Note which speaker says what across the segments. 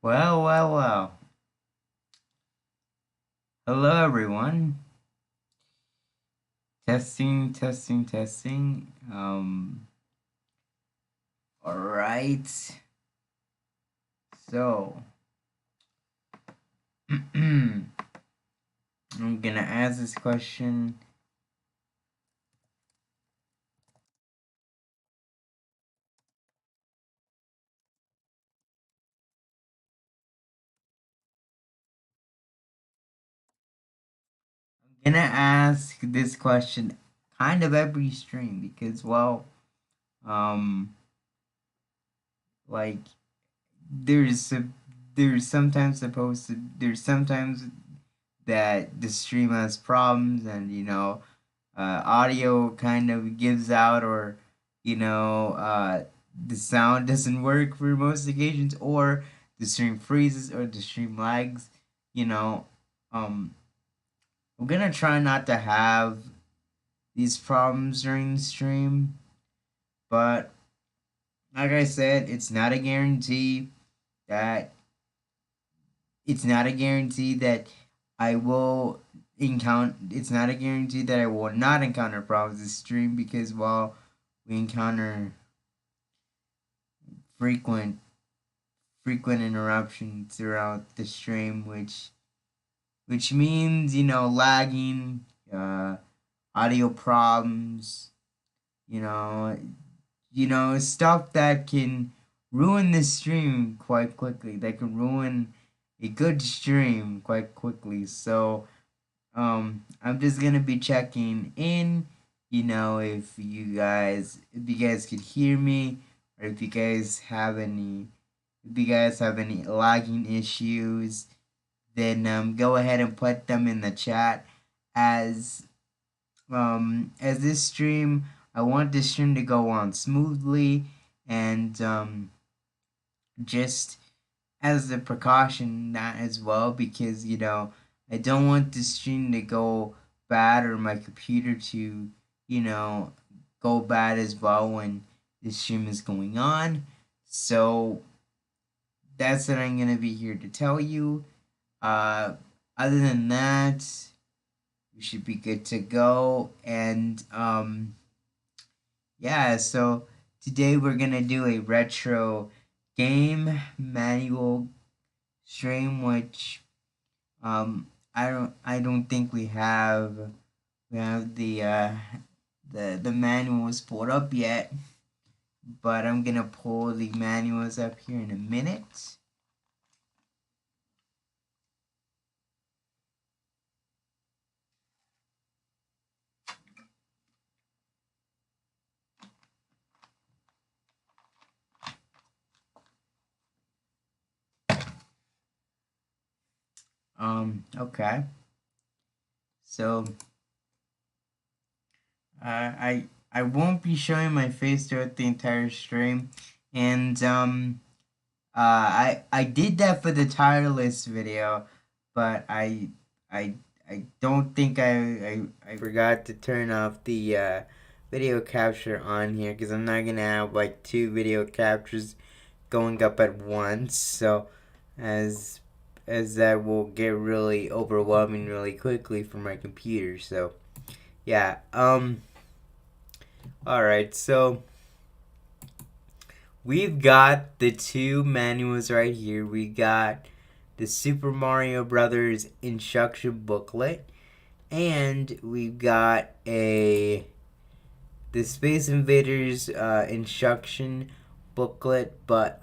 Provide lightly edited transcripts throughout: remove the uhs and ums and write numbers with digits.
Speaker 1: Well, well, well. Hello, everyone. Testing, testing, testing. All right. So, I'm gonna ask this question. I'm gonna ask this question kind of every stream because, well, um, like there's a, there's sometimes supposed to there's sometimes that the stream has problems and audio kind of gives out or the sound doesn't work for most occasions or the stream freezes or the stream lags you know um I'm gonna try not to have these problems during the stream, but like I said, that it's not a guarantee that it's not a guarantee that I will not encounter problems this stream because well we encounter frequent frequent interruptions throughout the stream which means lagging, audio problems, you know stuff that can ruin the stream quite quickly, that can ruin a good stream quite quickly. So I'm just gonna be checking in, if you guys could hear me, or if you guys have any lagging issues, then go ahead and put them in the chat. As this stream, I want this stream to go on smoothly, and just as a precaution, that as well, because I don't want the stream to go bad or my computer to you know go bad as well when the stream is going on. So that's what I'm gonna be here to tell you. uh Other than that, we should be good to go. And yeah, so today we're gonna do a retro game manual stream, which I don't think we have the manuals pulled up yet, but I'm gonna pull the manuals up here in a minute. Okay. So I won't be showing my face throughout the entire stream, and I did that for the tireless video, but I I don't think I forgot to turn off the video capture on here because I'm not gonna have like two video captures going up at once. So as as that will get really overwhelming really quickly for my computer. So yeah. All right. So we've got the two manuals right here. We got the Super Mario Brothers instruction booklet, and we've got a the Space Invaders instruction booklet, but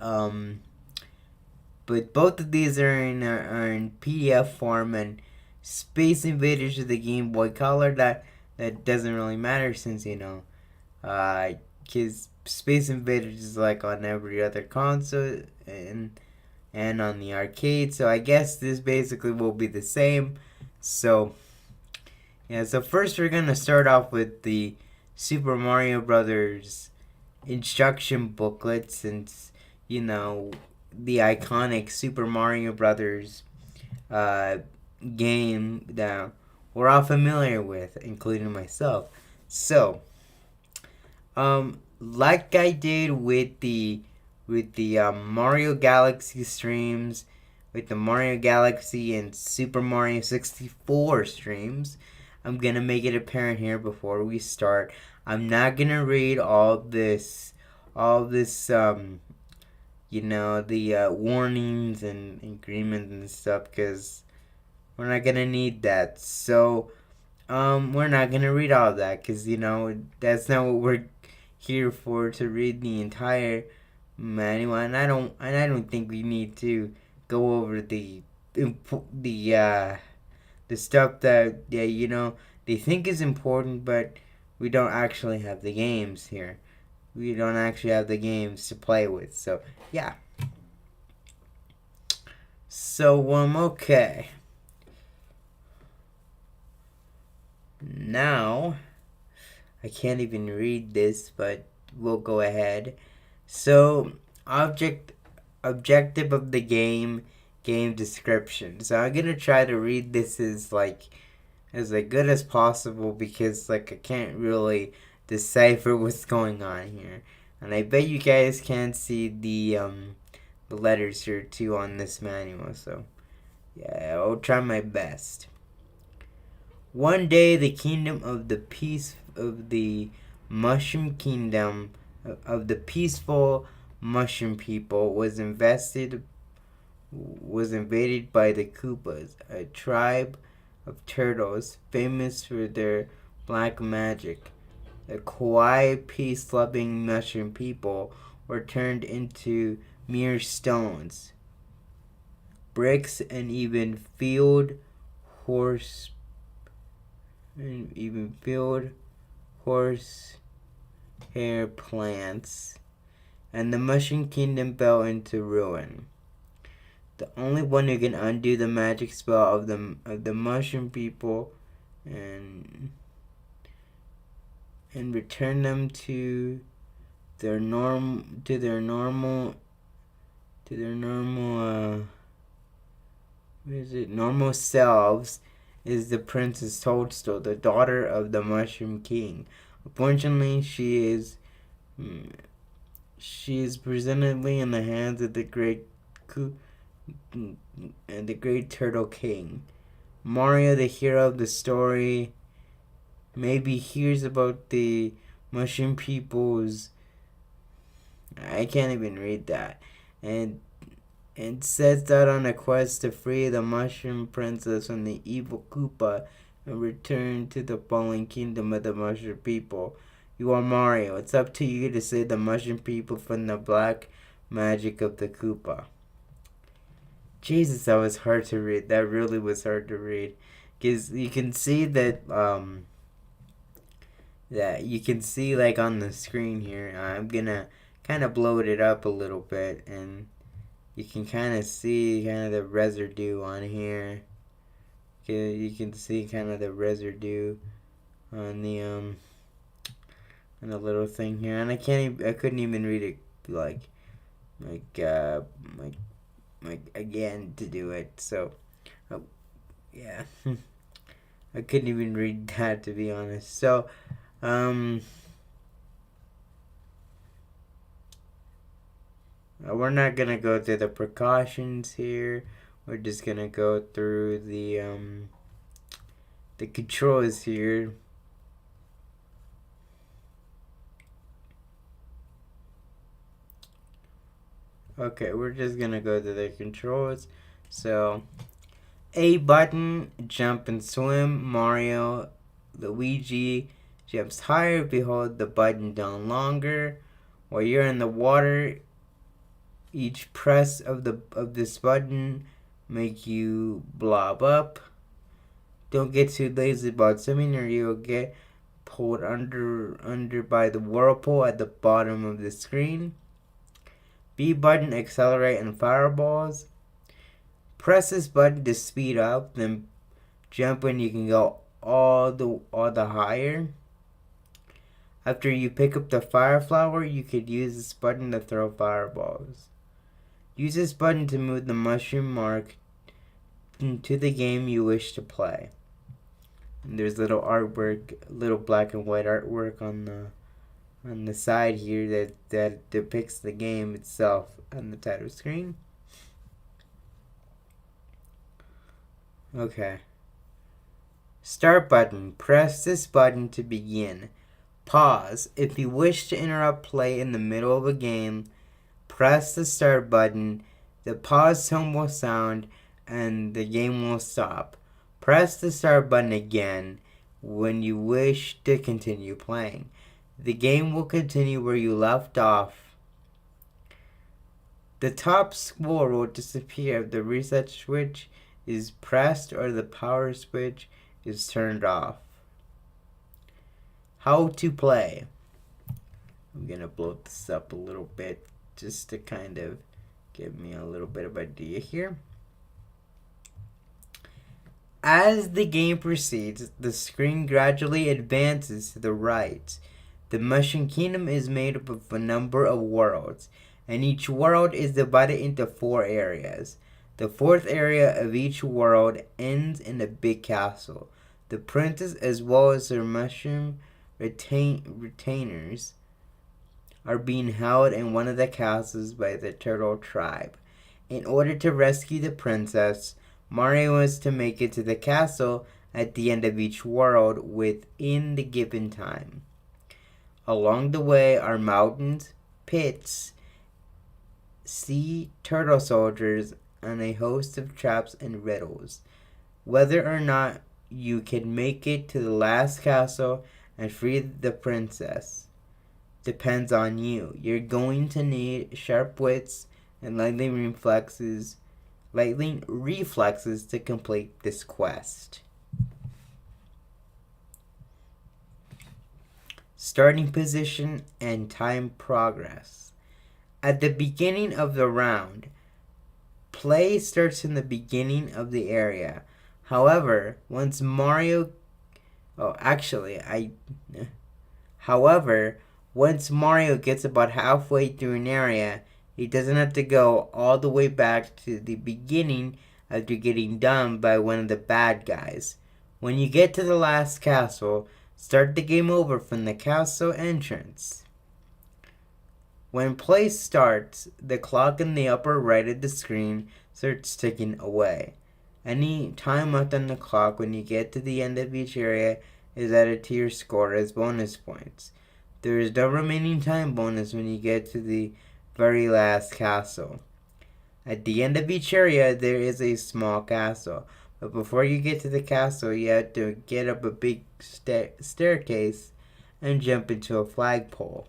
Speaker 1: both of these are in PDF form, and Space Invaders is the Game Boy Color. That doesn't really matter since because Space Invaders is like on every other console and on the arcade. So I guess this basically will be the same. So yeah, so first we're gonna start off with the Super Mario Brothers instruction booklet, since the iconic Super Mario Brothers uh, game that we're all familiar with, including myself. So like I did with the with the Mario Galaxy streams, with the Mario Galaxy and Super Mario 64 streams. I'm gonna make it apparent here before we start. I'm not gonna read all this, the warnings and agreements and stuff, because we're not gonna need that. So, we're not gonna read all of that, because that's not what we're here for, to read the entire manual, and I don't think we need to go over the stuff that they think is important, but we don't actually have the games here. We don't actually have the games to play with. So yeah. So okay. Now I can't even read this, but we'll go ahead. So objective of the game description. So I'm gonna try to read this as good as possible, because I can't really decipher what's going on here, and I bet you guys can't see the letters here too on this manual. So yeah, I'll try my best. One day, the kingdom of the mushroom kingdom of the peaceful mushroom people was invaded by the Koopas, a tribe of turtles famous for their black magic. The kawaii, peace-loving mushroom people were turned into mere stones, bricks, and even horse hair plants, and the mushroom kingdom fell into ruin. The only one who can undo the magic spell of the mushroom people and return them to their normal selves is the Princess Toadstool, the daughter of the Mushroom King. Unfortunately, she is presently in the hands of the great Turtle King. Mario, the hero of the story, maybe hears about the mushroom people's. I can't even read that, and sets out on a quest to free the Mushroom Princess from the evil Koopa and return to the fallen kingdom of the Mushroom People. You are Mario. It's up to you to save the Mushroom People from the black magic of the Koopa. Jesus, that was hard to read. That really was hard to read. Because you can see that you can see on the screen here. I'm gonna kind of blow it up a little bit, and you can kind of see the residue on here. Okay, you can see the residue on the little thing here, and I couldn't even read it again to do it. So yeah, I couldn't even read that, to be honest. So we're not gonna go through the precautions here. We're just gonna go through the controls here. Okay, we're just gonna go to the controls. So, A button, jump and swim. Mario, Luigi jumps higher. Behold the button down longer. While you're in the water, each press of this button make you blob up. Don't get too lazy about swimming, or you'll get pulled under by the whirlpool at the bottom of the screen. B button, accelerate and fireballs. Press this button to speed up, then jump when you can go all the higher. After you pick up the fire flower, you could use this button to throw fireballs. Use this button to move the mushroom mark to the game you wish to play. And there's little artwork, little black and white artwork on on the side here that depicts the game itself on the title screen. Okay. Start button. Press this button to begin. Pause. If you wish to interrupt play in the middle of a game, press the start button. The pause tone will sound and the game will stop. Press the start button again when you wish to continue playing. The game will continue where you left off. The top score will disappear if the reset switch is pressed or the power switch is turned off. How to play. I'm going to blow this up a little bit just to kind of give me a little bit of idea here. As the game proceeds, the screen gradually advances to the right. The Mushroom Kingdom is made up of a number of worlds, and each world is divided into 4 areas. The 4th area of each world ends in a big castle. The princess, as well as her mushroom retainers, are being held in one of the castles by the turtle tribe. In order to rescue the princess, Mario is to make it to the castle at the end of each world within the given time. Along the way are mountains, pits, sea turtle soldiers, and a host of traps and riddles. Whether or not you can make it to the last castle and free the princess depends on you. You're going to need sharp wits and lightning reflexes to complete this quest. Starting position and time progress. At the beginning of the round, play starts in the beginning of the area. However, once Mario gets about halfway through an area, he doesn't have to go all the way back to the beginning after getting done by one of the bad guys. When you get to the last castle, start the game over from the castle entrance. When play starts, the clock in the upper right of the screen starts ticking away. Any time left on the clock when you get to the end of each area is added to your score as bonus points. There is no remaining time bonus when you get to the very last castle. At the end of each area, there is a small castle. But before you get to the castle, you have to get up a big staircase and jump into a flagpole.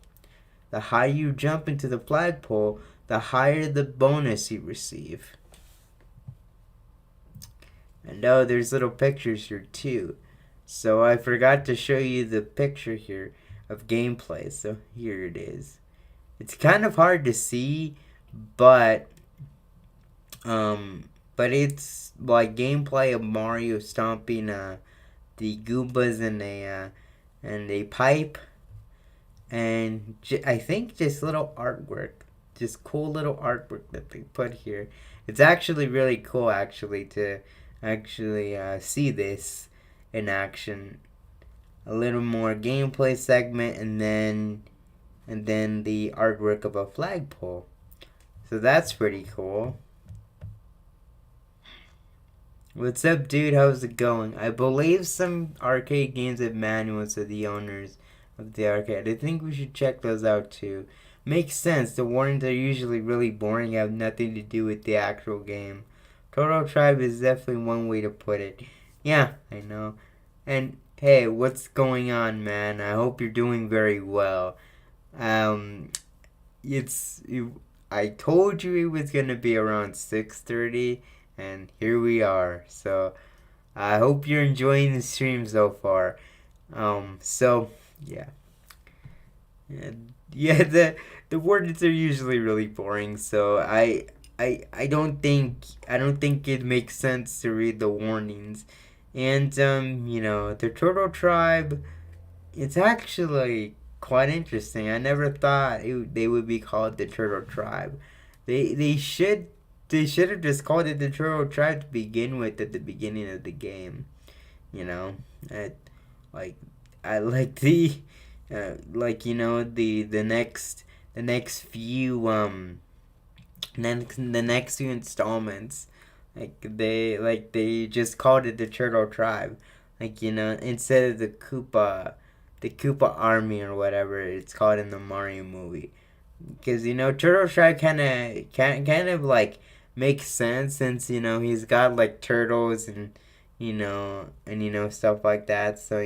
Speaker 1: The higher you jump into the flagpole, the higher the bonus you receive. And there's little pictures here too. So I forgot to show you the picture here of gameplay. So here it is. It's kind of hard to see, but it's like gameplay of Mario stomping the Goombas in a pipe, and I think just little artwork, just cool little artwork that they put here. It's actually really cool to see this in action. A little more gameplay segment, and then the artwork of a flagpole. So that's pretty cool. What's up, dude? How's it going? I believe some arcade games have manuals of the owners of the arcade. I think we should check those out too. Makes sense. The warnings are usually really boring, have nothing to do with the actual game. Turtle Tribe is definitely one way to put it. Yeah, I know. And hey, what's going on, man? I hope you're doing very well. I told you it was gonna be around 6:30, and here we are. So I hope you're enjoying the stream so far. So yeah. The warnings are usually really boring. So I don't think it makes sense to read the warnings. And the Turtle Tribe, it's actually quite interesting. I never thought they would be called the Turtle Tribe. They should have just called it the Turtle Tribe to begin with at the beginning of the game. I like like the next few the next few installments, they just called it the Turtle Tribe, instead of the Koopa Army or whatever it's called in the Mario movie. Because Turtle Tribe kind of like makes sense, since he's got like turtles and stuff like that. So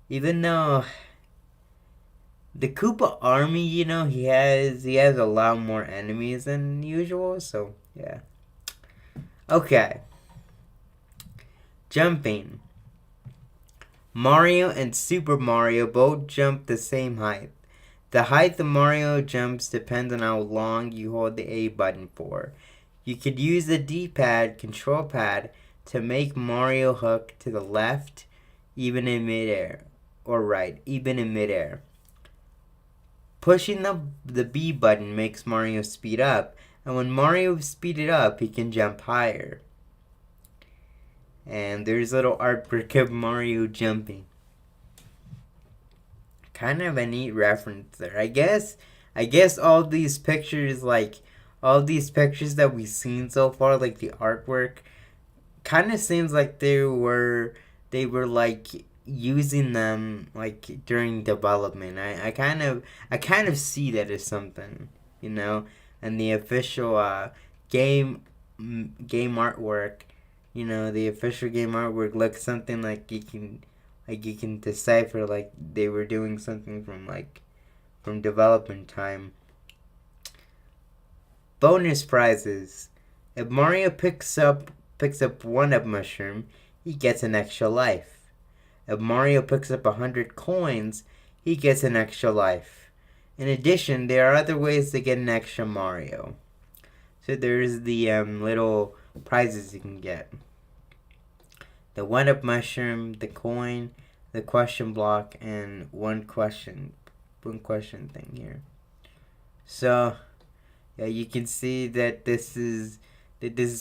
Speaker 1: even though the Koopa Army, he has a lot more enemies than usual. So yeah. Okay. Jumping. Mario and Super Mario both jump the same height. The height the Mario jumps depends on how long you hold the A button for. You could use the D-pad control pad to make Mario hook to the left, even in midair, or right, even in midair. Pushing the B button makes Mario speed up, and when Mario speeded up, he can jump higher. And there's a little artwork of Mario jumping. Kind of a neat reference there. I guess all these pictures, that we've seen so far, like the artwork, kind of seems like they were like using them like during development. I kind of see that as something, and the official game artwork. The official game artwork looks something like you can decipher like they were doing something from development time. Bonus prizes. If Mario picks up one up mushroom, he gets an extra life. If Mario picks up 100 coins, he gets an extra life. In addition, there are other ways to get an extra Mario. So there's the little prizes you can get. The one up mushroom, the coin, the question block, and one question thing here. So yeah, you can see that this is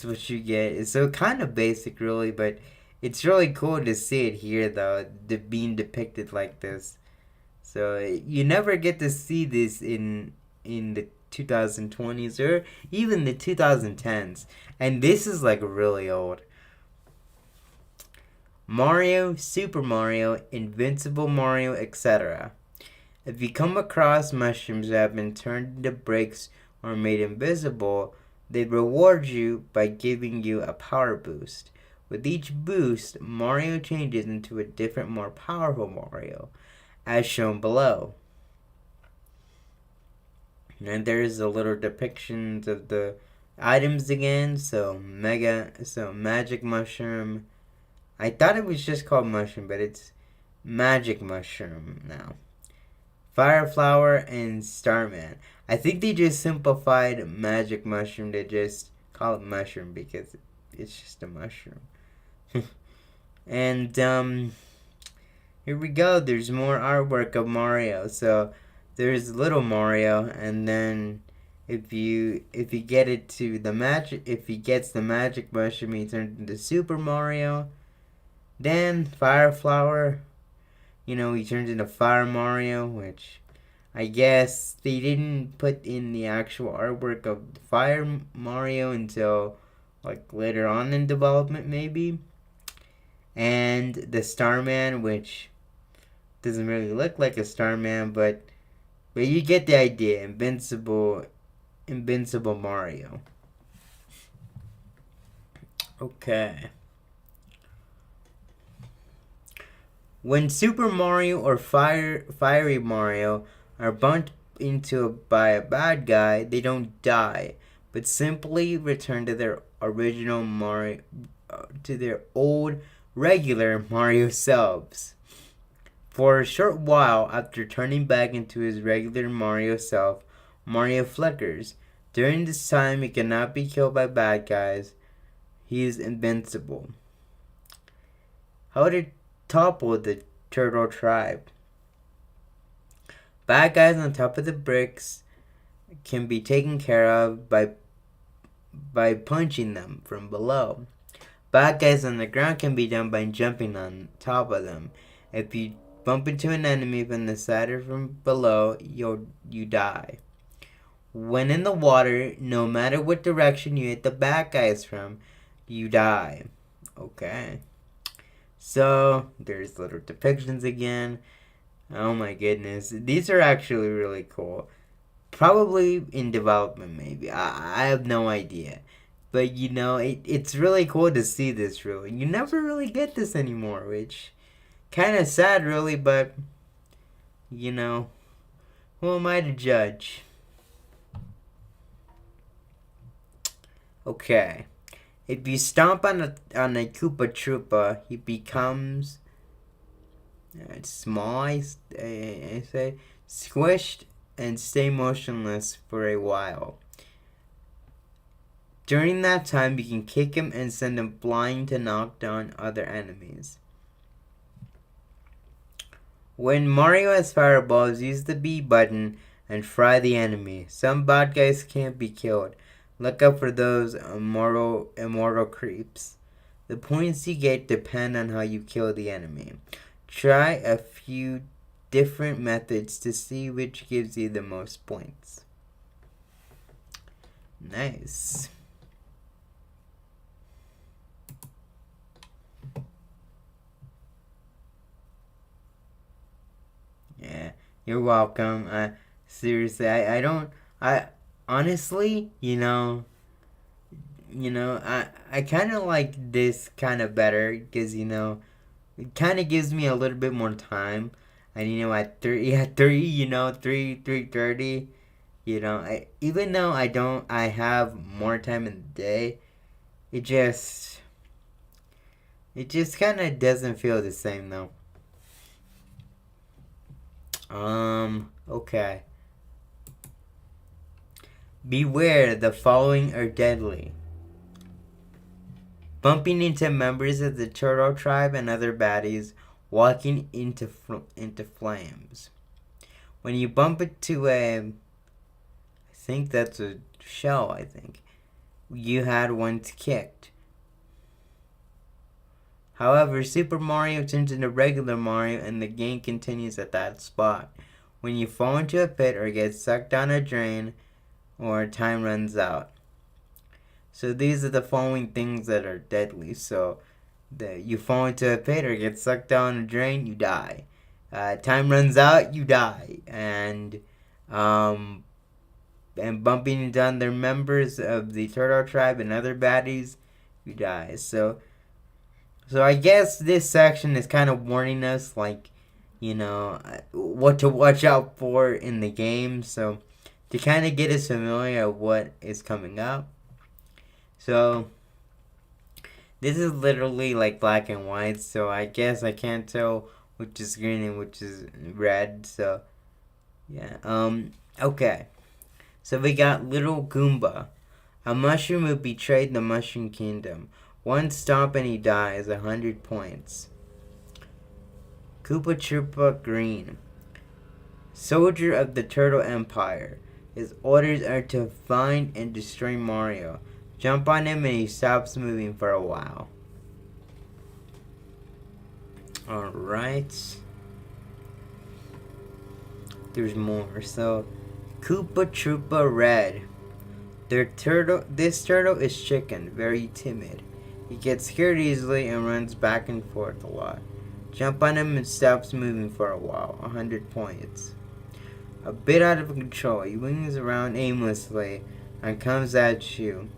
Speaker 1: what you get. It's so kind of basic, really, but it's really cool to see it here, though, being depicted like this. So you never get to see this in the 2020s or even the 2010s, and this is like really old. Mario, Super Mario, Invincible Mario, etc. If you come across mushrooms that have been turned into bricks or made invisible, they reward you by giving you a power boost. With each boost, Mario changes into a different, more powerful Mario, as shown below. And there's a little depictions of the items again. So magic mushroom. I thought it was just called mushroom, but it's magic mushroom now. Fire flower and Starman. I think they just simplified magic mushroom to just call it mushroom because it's just a mushroom. And here we go. There's more artwork of Mario. So there's little Mario, and then if he gets the magic mushroom, he turns into Super Mario. Then Fire Flower, he turns into Fire Mario, which I guess they didn't put in the actual artwork of Fire Mario until like later on in development, maybe. And the Starman, which doesn't really look like a Starman, but you get the idea. Invincible Mario. Okay. When Super Mario or Fiery Mario are bumped into by a bad guy, they don't die, but simply return to their original Mario, to their old regular Mario selves. For a short while after turning back into his regular Mario self, Mario flickers. During this time, he cannot be killed by bad guys. He is invincible. How to topple the Turtle Tribe. Bad guys on top of the bricks can be taken care of by punching them from below. Bad guys on the ground can be done by jumping on top of them. If you Bump into an enemy from the side or from below, you die. When in the water, no matter what direction you hit the bad guys from, you die. Okay. So, there's little depictions again. Oh my goodness. These are actually really cool. Probably in development, maybe. I have no idea. But, it's really cool to see this, really. You never really get this anymore, which kind of sad, really, but, who am I to judge? Okay. If you stomp on a Koopa Troopa, he becomes small, I say, squished, and stay motionless for a while. During that time, you can kick him and send him flying to knock down other enemies. When Mario has fireballs, use the B button and fry the enemy. Some bad guys can't be killed. Look out for those immortal creeps. The points you get depend on how you kill the enemy. Try a few different methods to see which gives you the most points. Nice. Yeah, you're welcome. Seriously, I honestly, I kind of like this kind of better because, it kind of gives me a little bit more time. And, at 3:30, even though I have more time in the day, it just kind of doesn't feel the same, though. Okay. Beware, the following are deadly. Bumping into members of the turtle tribe and other baddies, walking into flames. When you bump into I think that's a shell, you had once kicked. However, Super Mario turns into regular Mario and the game continues at that spot. When you fall into a pit or get sucked down a drain or time runs out. So these are the following things that are deadly. So you fall into a pit or get sucked down a drain, you die. Time runs out, you die. And bumping into other members of the Turtle Tribe and other baddies, you die. So I guess this section is kind of warning us, what to watch out for in the game. So to kind of get us familiar with what is coming up. So this is literally like black and white. So I guess I can't tell which is green and which is red. So yeah. Okay. So we got Little Goomba. A mushroom who betrayed the Mushroom Kingdom. One stomp and he dies, 100 points. Koopa Troopa Green. Soldier of the Turtle Empire. His orders are to find and destroy Mario. Jump on him and he stops moving for a while. Alright. There's more. So, Koopa Troopa Red. This turtle is chicken, very timid. He gets scared easily and runs back and forth a lot. Jump on him and stops moving for a while, 100 points. A bit out of control, he wings around aimlessly and comes at you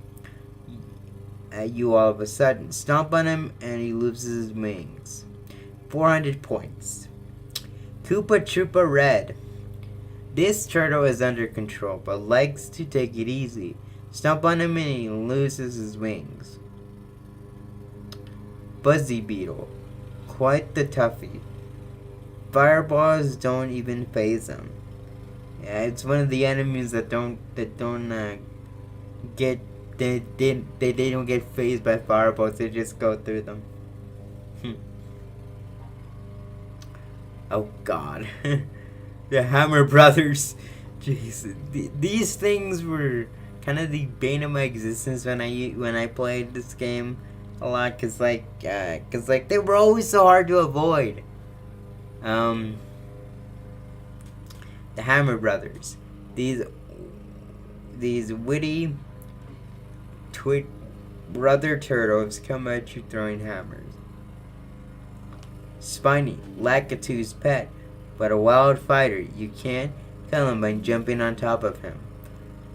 Speaker 1: all of a sudden. Stomp on him and he loses his wings. 400 points. Koopa Troopa Red. This turtle is under control, but likes to take it easy. Stomp on him and he loses his wings. Buzzy Beetle. Quite the toughie. Fireballs don't even faze him. Yeah, it's one of the enemies that don't get they don't get phased by fireballs. They just go through them. Oh God, the Hammer Brothers. Jeez, these things were kind of the bane of my existence when I played this game a lot, cause they were always so hard to avoid. Um, the Hammer Brothers. These witty brother turtles come at you throwing hammers. Spiny, Lakitu's pet, but a wild fighter. You can't kill him by jumping on top of him,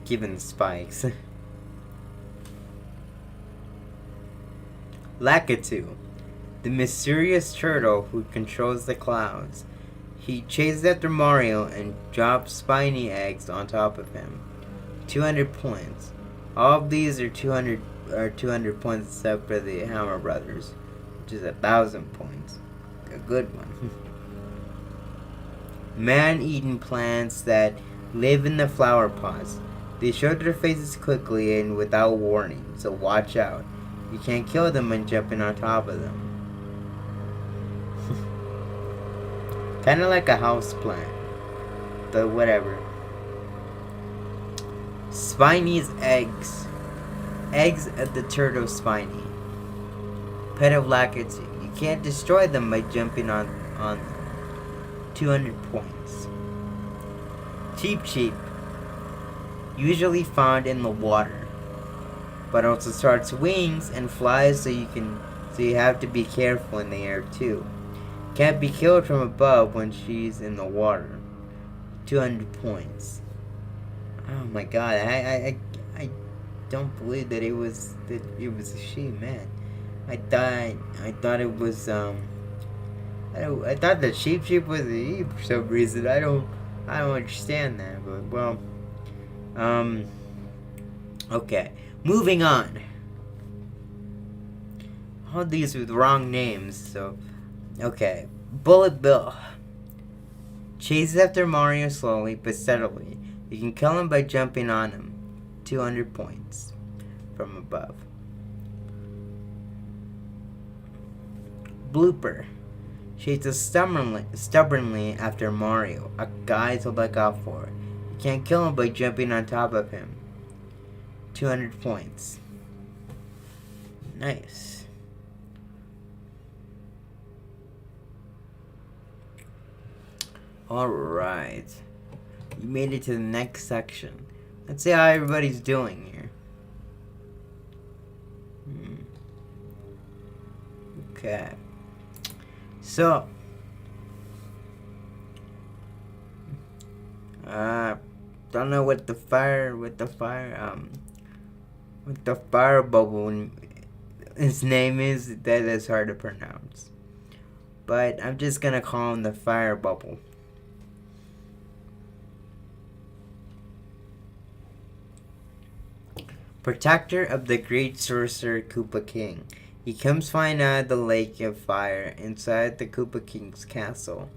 Speaker 1: given spikes. Lakitu, the mysterious turtle who controls the clouds. He chases after Mario and drops spiny eggs on top of him. 200 points. All of these are 200 points except for the Hammer Brothers, which is 1,000 points. A good one. Man-eating plants that live in the flower pots. They show their faces quickly and without warning, so watch out. You can't kill them by jumping on top of them. Kind of like a house plant, but whatever. Spiny's eggs. Eggs of the turtle Spiny. Pet of Lakitu. You can't destroy them by jumping on them. 200 points. Cheep. Usually found in the water, but also starts wings and flies, so you have to be careful in the air too. Can't be killed from above when she's in the water. 200 points. Oh my god, I don't believe that it was a she, man. I thought it was I thought that sheep was a he for some reason. I don't understand that, but well, okay, moving on. All these with wrong names, so okay. Bullet Bill chases after Mario slowly but steadily. You can kill him by jumping on him. 200 points from above. Blooper chases stubbornly after Mario, a guy to look out for. You can't kill him by jumping on top of him. 200 points. Nice. Alright. You made it to the next section. Let's see how everybody's doing here. Okay. So, don't know what the fire bubble his name is. That is hard to pronounce. But I'm just gonna call him the fire bubble. Protector of the great sorcerer Koopa King. He comes flying out of the lake of fire inside the Koopa King's castle.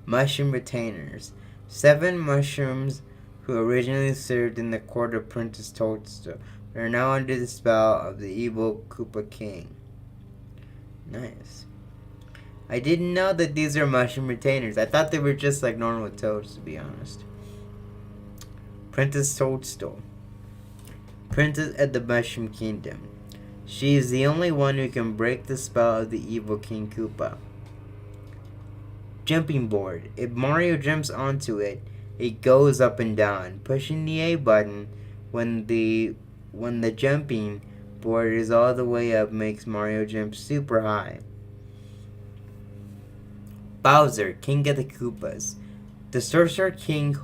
Speaker 1: Mushroom retainers. 7 mushrooms who originally served in the court of Princess Toadstool are now under the spell of the evil Koopa King. Nice. I didn't know that these are mushroom retainers. I thought they were just like normal toads, to be honest. Princess Toadstool. Princess of the Mushroom Kingdom. She is the only one who can break the spell of the evil King Koopa. Jumping board. If Mario jumps onto it, it goes up and down. Pushing the A button when the jumping board is all the way up makes Mario jump super high. Bowser, King of the Koopas. The Sorcerer King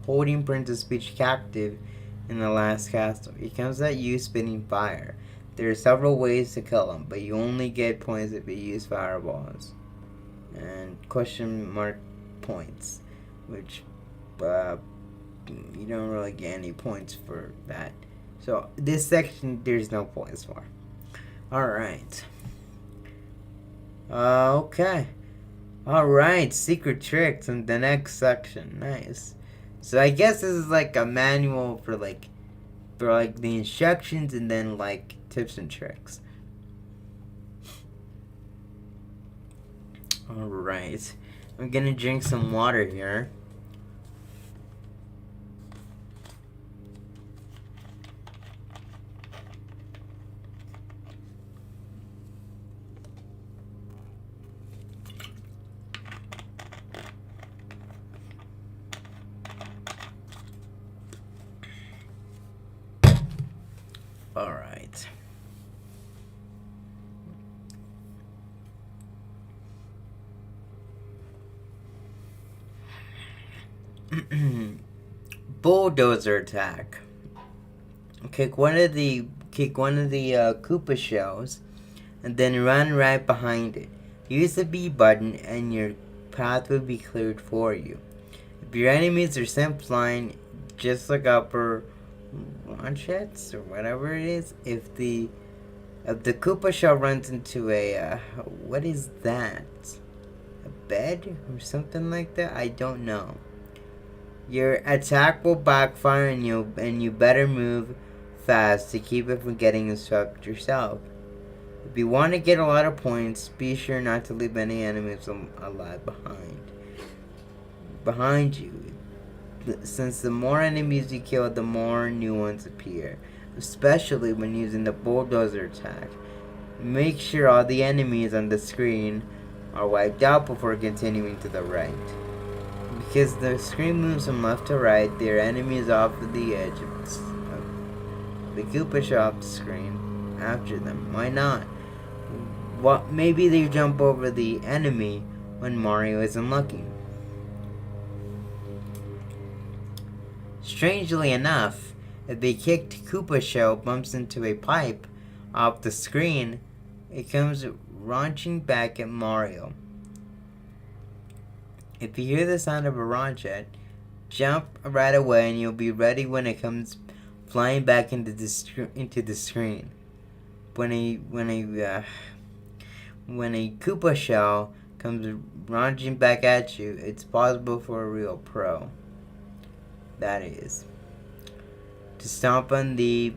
Speaker 1: holding Princess Peach captive in the last castle. He comes at you spitting fire. There are several ways to kill him, but you only get points if you use fireballs. And question mark points, which you don't really get any points for that. So this section there's no points for. Alright. Okay. Alright, secret tricks in the next section. Nice. So I guess this is like a manual for like the instructions and then like tips and tricks. Alright. I'm gonna drink some water here. Alright. Bulldozer attack. Kick one of the Koopa shells, and then run right behind it. Use the B button, and your path will be cleared for you. If your enemies are sent flying, just look out for launchettes or whatever it is. If the Koopa shell runs into a what is that? A bed or something like that? I don't know. Your attack will backfire, and you better move fast to keep it from getting swept yourself. If you want to get a lot of points, be sure not to leave any enemies alive behind you. Since the more enemies you kill, the more new ones appear, especially when using the bulldozer attack. Make sure all the enemies on the screen are wiped out before continuing to the right. Because the screen moves from left to right, there are enemies off of the edge of the Koopa shop screen after them. Why not? Well, maybe they jump over the enemy when Mario isn't looking. Strangely enough, if the kicked Koopa shell bumps into a pipe off the screen, it comes launching back at Mario. If you hear the sound of a rocket, jump right away and you'll be ready when it comes flying back into the screen. When a Koopa shell comes launching back at you, it's possible for a real pro. That is. To stomp on the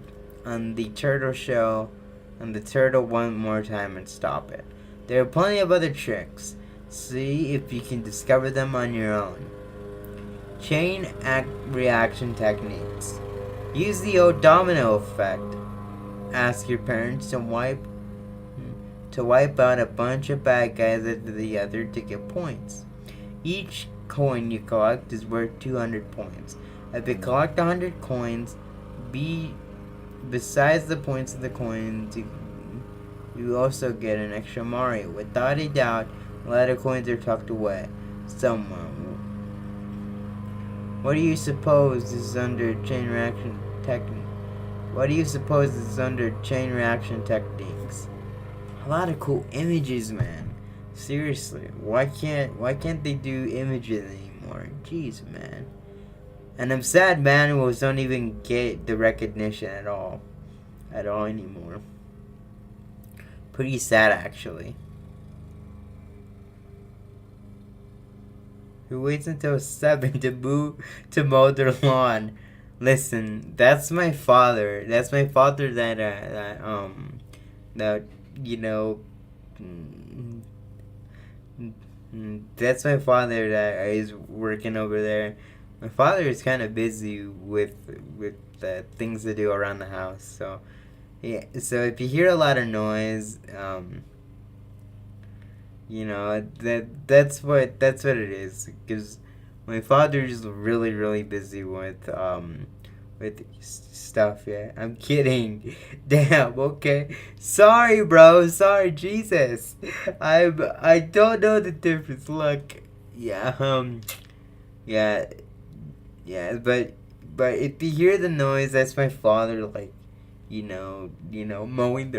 Speaker 1: turtle shell and the turtle one more time and stop it. There are plenty of other tricks. See if you can discover them on your own. Chain reaction techniques. Use the old domino effect. Ask your parents to wipe out a bunch of bad guys after the other to get points. Each coin you collect is worth 200 points. If you collect 100 coins, besides the points of the coins, you also get an extra Mario. Without a doubt, a lot of coins are tucked away somewhere. What do you suppose is under chain reaction technique? What do you suppose is under chain reaction techniques? A lot of cool images, man. Seriously, why can't they do images anymore? Jeez, man. And I'm sad manuals don't even get the recognition at all anymore. Pretty sad, actually. Who waits until 7 to mow their lawn? Listen, that's my father. That's my father that you know. That's my father that is working over there. My father is kind of busy with things to do around the house. So yeah. So if you hear a lot of noise, you know that's what it is. Because my father is really busy with stuff. Yeah, I'm kidding. Damn. Okay. Sorry, bro. Sorry, Jesus. I don't know the difference. Look. Yeah. Yeah. Yeah. But if you hear the noise, that's my father. Like, mowing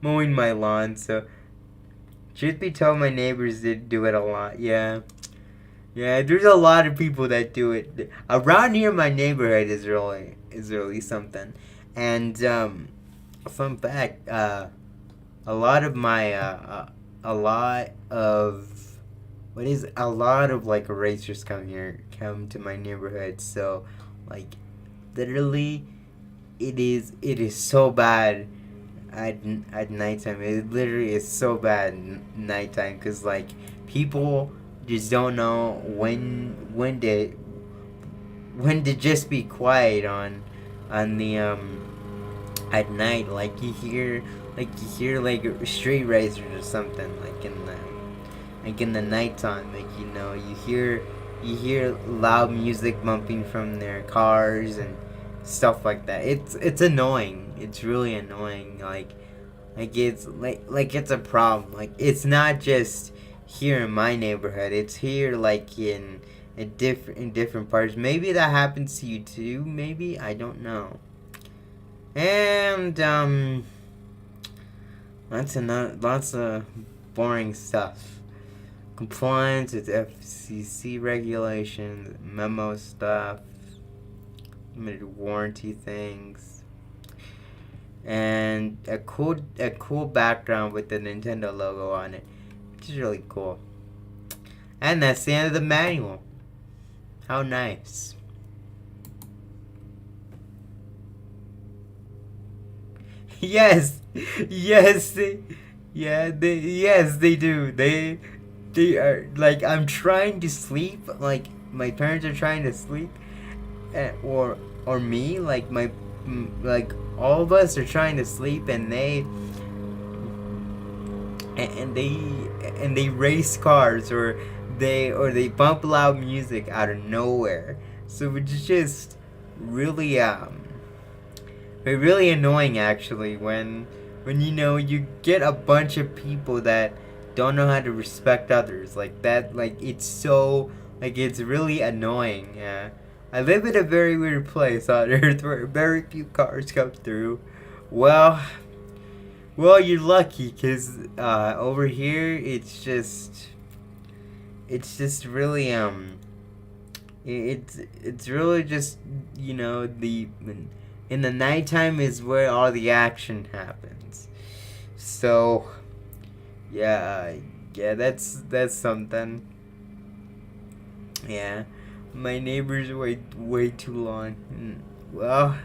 Speaker 1: mowing my lawn. So, truth be told, my neighbors did do it a lot. Yeah. Yeah, there's a lot of people that do it. Around here, my neighborhood is really something. And fun fact, a lot of like racers come to my neighborhood. So, like, literally, it is so bad at nighttime. It literally is so bad nighttime because, like, people just don't know when to just be quiet on the at night. Like you hear like street racers or something, like in the nighttime. Like, you hear loud music bumping from their cars and stuff like that. It's annoying. It's really annoying. It's like it's a problem. Like it's not just here in my neighborhood. It's here like in different parts. Maybe that happens to you too. Maybe I don't know. And lots of boring stuff. Compliance with FCC regulations, memo stuff, limited warranty things, and a cool background with the Nintendo logo on it, which is really cool. And that's the end of the manual. How nice. Yes, yes, yes, they do. They are like I'm trying to sleep. Like my parents are trying to sleep, or me. Like all of us are trying to sleep, and they race cars, or they bump loud music out of nowhere. So it's just really really annoying actually when you get a bunch of people that don't know how to respect others like that. Like it's really annoying. Yeah, I live in a very weird place on Earth where very few cars come through. Well, you're lucky, cause over here it's just really it's really just the in the nighttime is where all the action happens. So yeah, that's something. Yeah, my neighbors wait way too long. Well,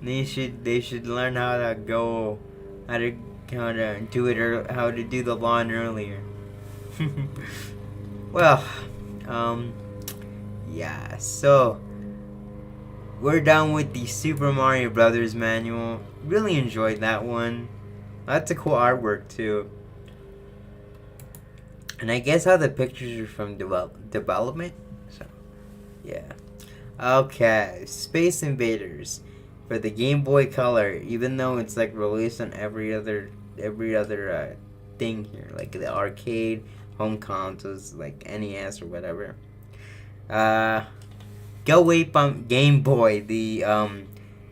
Speaker 1: they should learn how to do it, or how to do the lawn earlier. Well, um, yeah. So we're done with the Super Mario Brothers manual. Really enjoyed that one. That's a cool artwork too. And I guess how the pictures are from development. So, yeah. Okay, Space Invaders for the Game Boy Color. Even though it's like released on every other thing here, like the arcade, home consoles, like NES or whatever. Go Ape on Game Boy, the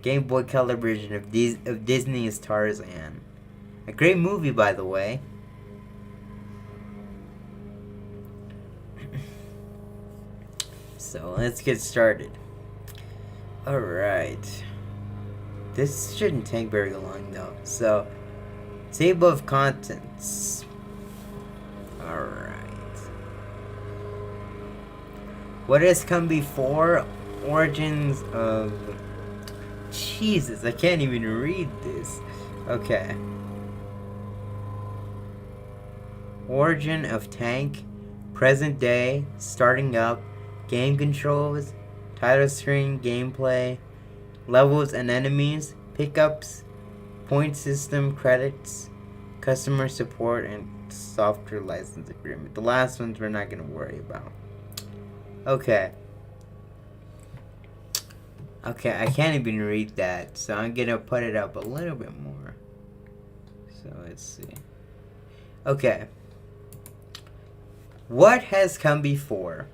Speaker 1: Game Boy Color version of Disney's Tarzan. A great movie, by the way. So let's get started. Alright. This shouldn't take very long though. So, table of contents. Alright. What has come before? Origins of... Jesus, I can't even read this. Okay. Origin of tank. Present day. Starting up. Game controls. Title screen. Gameplay. Levels and enemies. Pickups. Point system. Credits. Customer support. And software license agreement. The last ones we're not going to worry about. Okay, I can't even read that, so I'm gonna put it up a little bit more. So let's see. Okay. What has come before?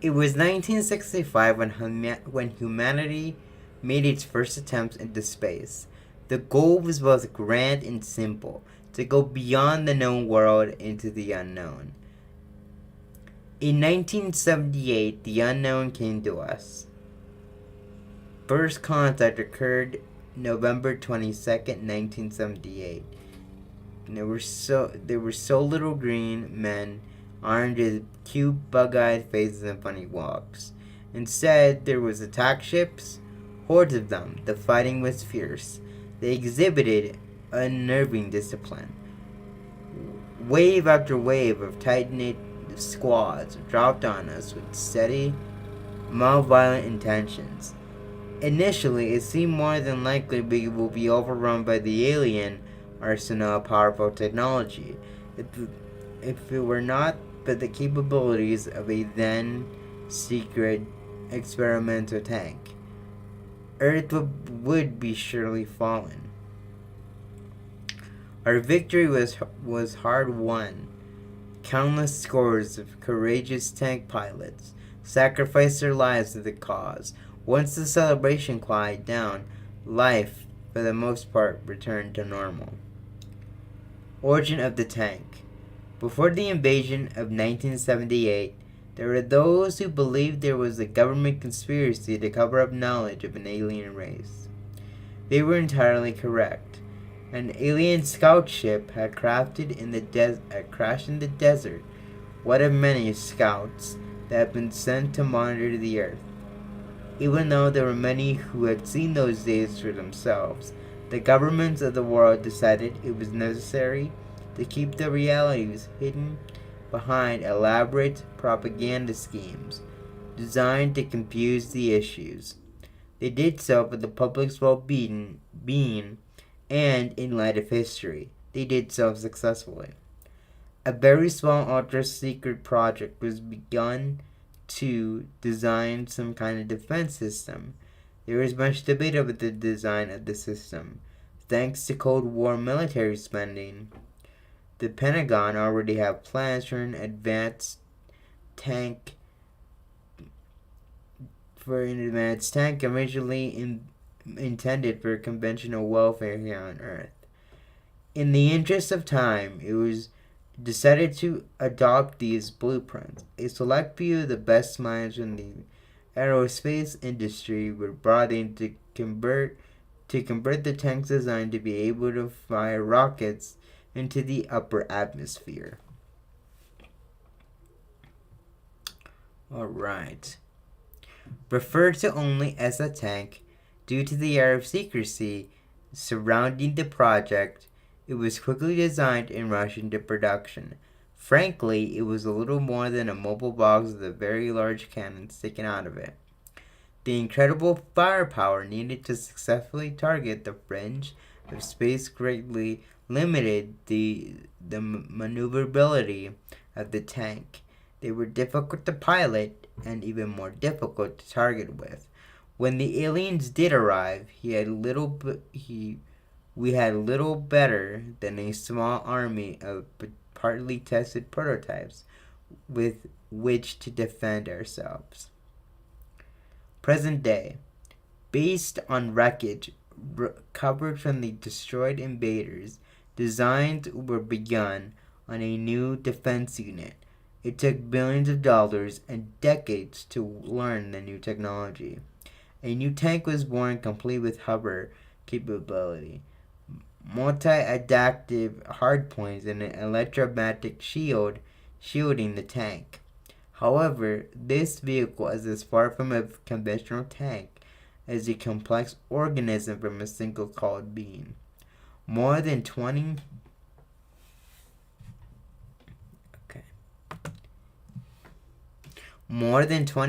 Speaker 1: It was 1965 when humanity made its first attempts into space. The goal was both grand and simple, to go beyond the known world into the unknown. In 1978, the unknown came to us. First contact occurred November 22nd, 1978. There were so little green men armed with cute bug-eyed faces and funny walks. Instead, there was attack ships, hordes of them. The fighting was fierce. They exhibited unnerving discipline. Wave after wave of tight-knit squads dropped on us with steady, malevolent intentions. Initially, it seemed more than likely we will be overrun by the alien arsenal of powerful technology, if it were not but the capabilities of a then secret experimental tank. Earth would be surely fallen. Our victory was hard won. Countless scores of courageous tank pilots sacrificed their lives to the cause. Once the celebration quieted down, life, for the most part, returned to normal. Origin of the tank. Before the invasion of 1978, there were those who believed there was a government conspiracy to cover up knowledge of an alien race. They were entirely correct. An alien scout ship had crashed in the desert, one of many scouts that had been sent to monitor the Earth. Even though there were many who had seen those days for themselves, the governments of the world decided it was necessary to keep the realities hidden behind elaborate propaganda schemes designed to confuse the issues. They did so for the public's well-being, and in light of history. They did so successfully. A very small ultra-secret project was begun to design some kind of defense system. There was much debate over the design of the system. Thanks to Cold War military spending, the Pentagon already had plans for an advanced tank originally intended for conventional welfare here on Earth. In the interest of time, it was decided to adopt these blueprints. A select few of the best minds in the aerospace industry were brought in to convert the tank's design to be able to fire rockets into the upper atmosphere. Alright. Referred to only as a tank, due to the air of secrecy surrounding the project, it was quickly designed and rushed into production. Frankly, it was a little more than a mobile box with a very large cannon sticking out of it. The incredible firepower needed to successfully target the fringe of space greatly limited the maneuverability of the tank. They were difficult to pilot and even more difficult to target with. When the aliens did arrive, we had little better than a small army of partly tested prototypes with which to defend ourselves. Present day. Based on wreckage recovered from the destroyed invaders, designs were begun on a new defense unit. It took billions of dollars and decades to learn the new technology. A new tank was born complete with hover capability, multi-adaptive hardpoints, and an electromagnetic shield shielding the tank. However, this vehicle is as far from a conventional tank as a complex organism from a single colored beam. More than 20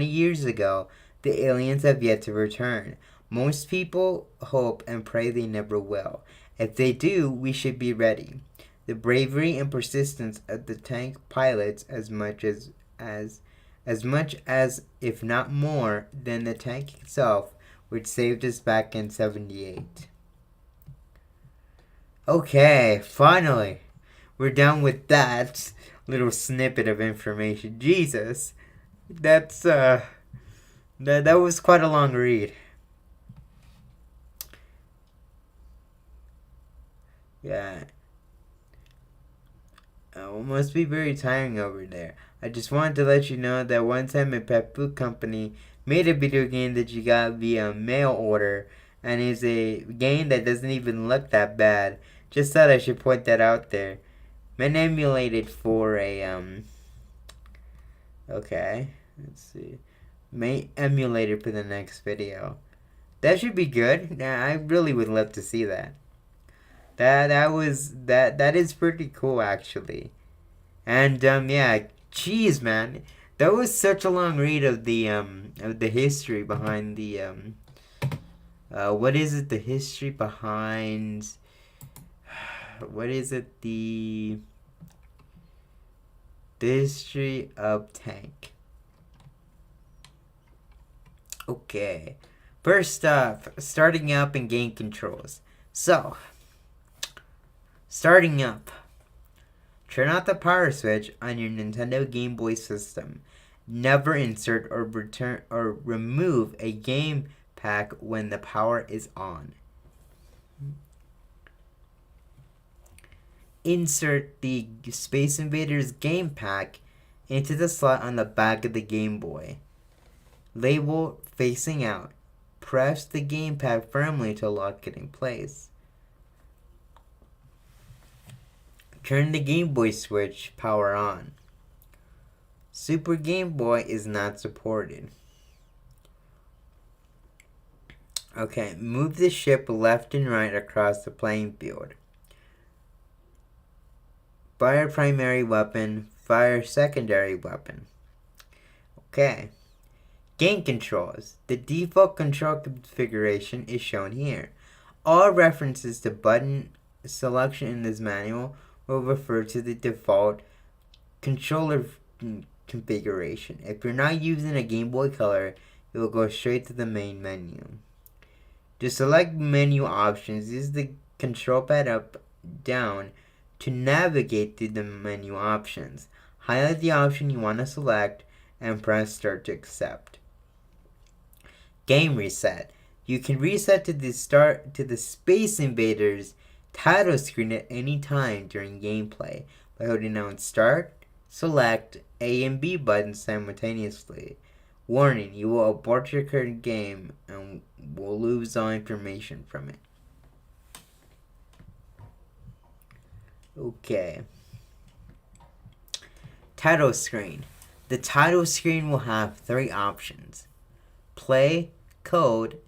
Speaker 1: years ago, the aliens have yet to return. Most people hope and pray they never will. If they do, we should be ready. The bravery and persistence of the tank pilots as much as if not more than the tank itself, which saved us back in 78. Okay, finally, we're done with that little snippet of information. Jesus, that was quite a long read. Yeah. It must be very tiring over there. I just wanted to let you know that one time a pet food company made a video game that you got via mail order, and it's a game that doesn't even look that bad. Just thought I should point that out there. Been emulated for a okay, let's see. May emulate it for the next video. That should be good. Yeah, I really would love to see that. That is pretty cool actually. And yeah, jeez man, that was such a long read of the history behind the what is it, the history behind what is it, the history of tank. Okay. First up, starting up and game controls. So, starting up. Turn off the power switch on your Nintendo Game Boy system. Never insert or return or remove a game pack when the power is on. Insert the Space Invaders game pack into the slot on the back of the Game Boy. Label facing out. Press the game pack firmly to lock it in place. Turn the Game Boy switch power on. Super Game Boy is not supported. Okay, move the ship left and right across the playing field. Fire primary weapon, fire secondary weapon. Okay. Game controls. The default control configuration is shown here. All references to button selection in this manual will refer to the default controller configuration. If you're not using a Game Boy Color, it will go straight to the main menu. To select menu options, use the control pad up, down to navigate through the menu options. Highlight the option you want to select and press start to accept. Game reset. You can reset to the Space Invaders title screen at any time during gameplay by holding down start, select A and B buttons simultaneously. Warning, you will abort your current game and will lose all information from it. Okay. Title screen. The title screen will have 3 options: play, code,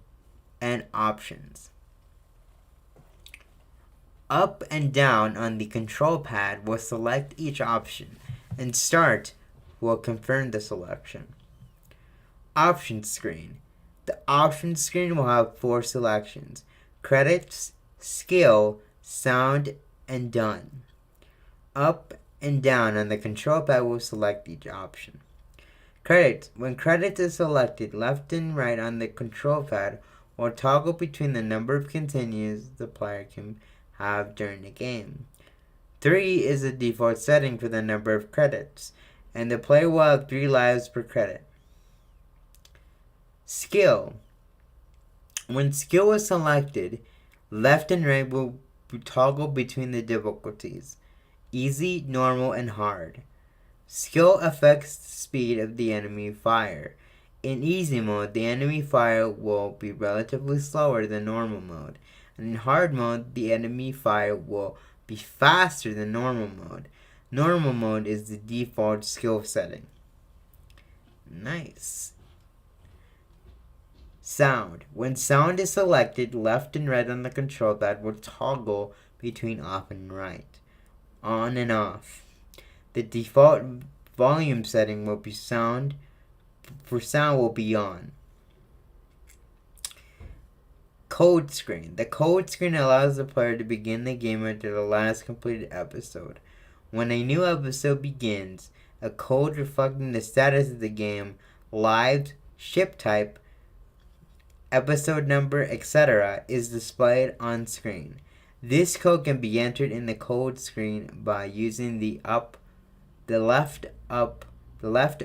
Speaker 1: and options. Up and down on the control pad will select each option, and start will confirm the selection. Options screen. The options screen will have 4 selections: credits, skill, sound, and done. Up and down on the control pad will select each option. Credits. When credits is selected, left and right on the control pad will toggle between the number of continues the player can have during the game. 3 is the default setting for the number of credits, and the player will have 3 lives per credit. Skill. When skill is selected, left and right will toggle between the difficulties: easy, normal, and hard. Skill affects the speed of the enemy fire. In easy mode, the enemy fire will be relatively slower than normal mode, and in hard mode, the enemy fire will be faster than normal mode. Normal mode is the default skill setting. Nice. Sound. When sound is selected, left and right on the control pad will toggle between off and right, on and off. The default volume setting will be sound will be on. Code screen. The code screen allows the player to begin the game after the last completed episode. When a new episode begins, a code reflecting the status of the game, live, ship type, episode number, etc. is displayed on screen. This code can be entered in the code screen by using the left,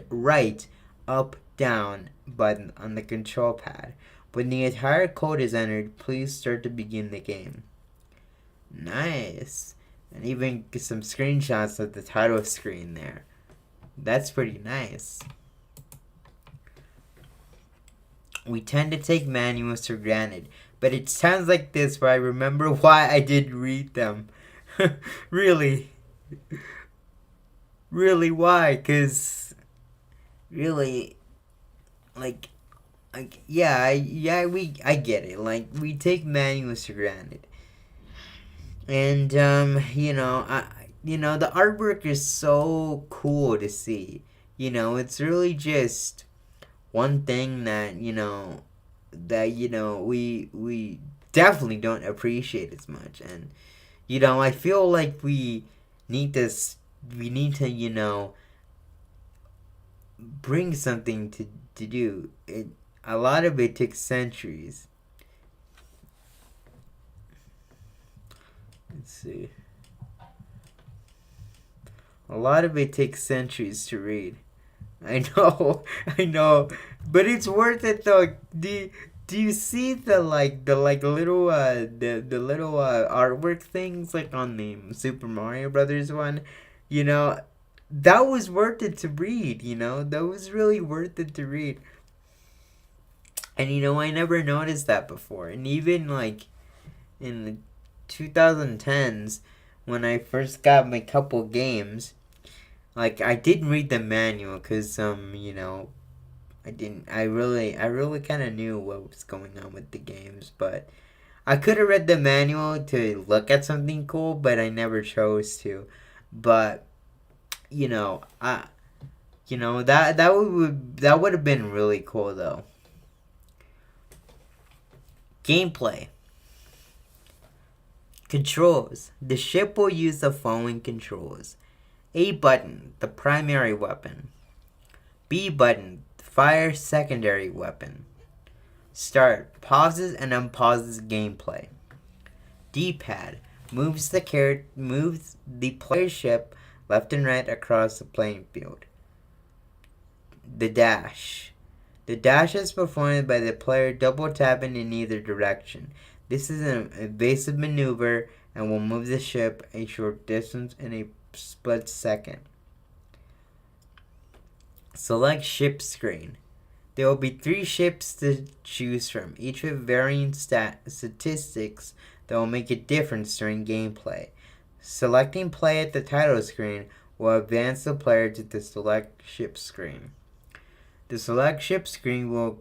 Speaker 1: right, up, down button on the control pad. When the entire code is entered, please start to begin the game. Nice. And even get some screenshots of the title screen there. That's pretty nice. We tend to take manuals for granted, but it sounds like this where I remember why I did read them. Really, why? Because, really, I get it. Like, we take manuals for granted. And, the artwork is so cool to see. It's really just one thing that we definitely don't appreciate as much. And I feel like we need to bring something to do it. a lot of it takes centuries. Let's see. A lot of it takes centuries to read. I know, I know, but it's worth it though. Do you see the little the little artwork things like on the Super Mario Brothers one? You know, that was worth it to read. You know, that was really worth it to read. And you know, I never noticed that before. And even like in the 2010s, when I first got my couple games, like I didn't read the manual because you know, I really kind of knew what was going on with the games, but I could have read the manual to look at something cool, but I never chose to. But you know, that would have been really cool though. Gameplay. Controls. The ship will use the following controls. A button, the primary weapon. B button, fire secondary weapon. Start, pauses and unpauses gameplay. D-pad, moves the player's ship left and right across the playing field. The dash. The dash is performed by the player double tapping in either direction. This is an evasive maneuver and will move the ship a short distance in a split second. Select ship screen. There will be 3 ships to choose from, each with varying statistics that will make a difference during gameplay. Selecting play at the title screen will advance the player to the select ship screen. The select ship screen will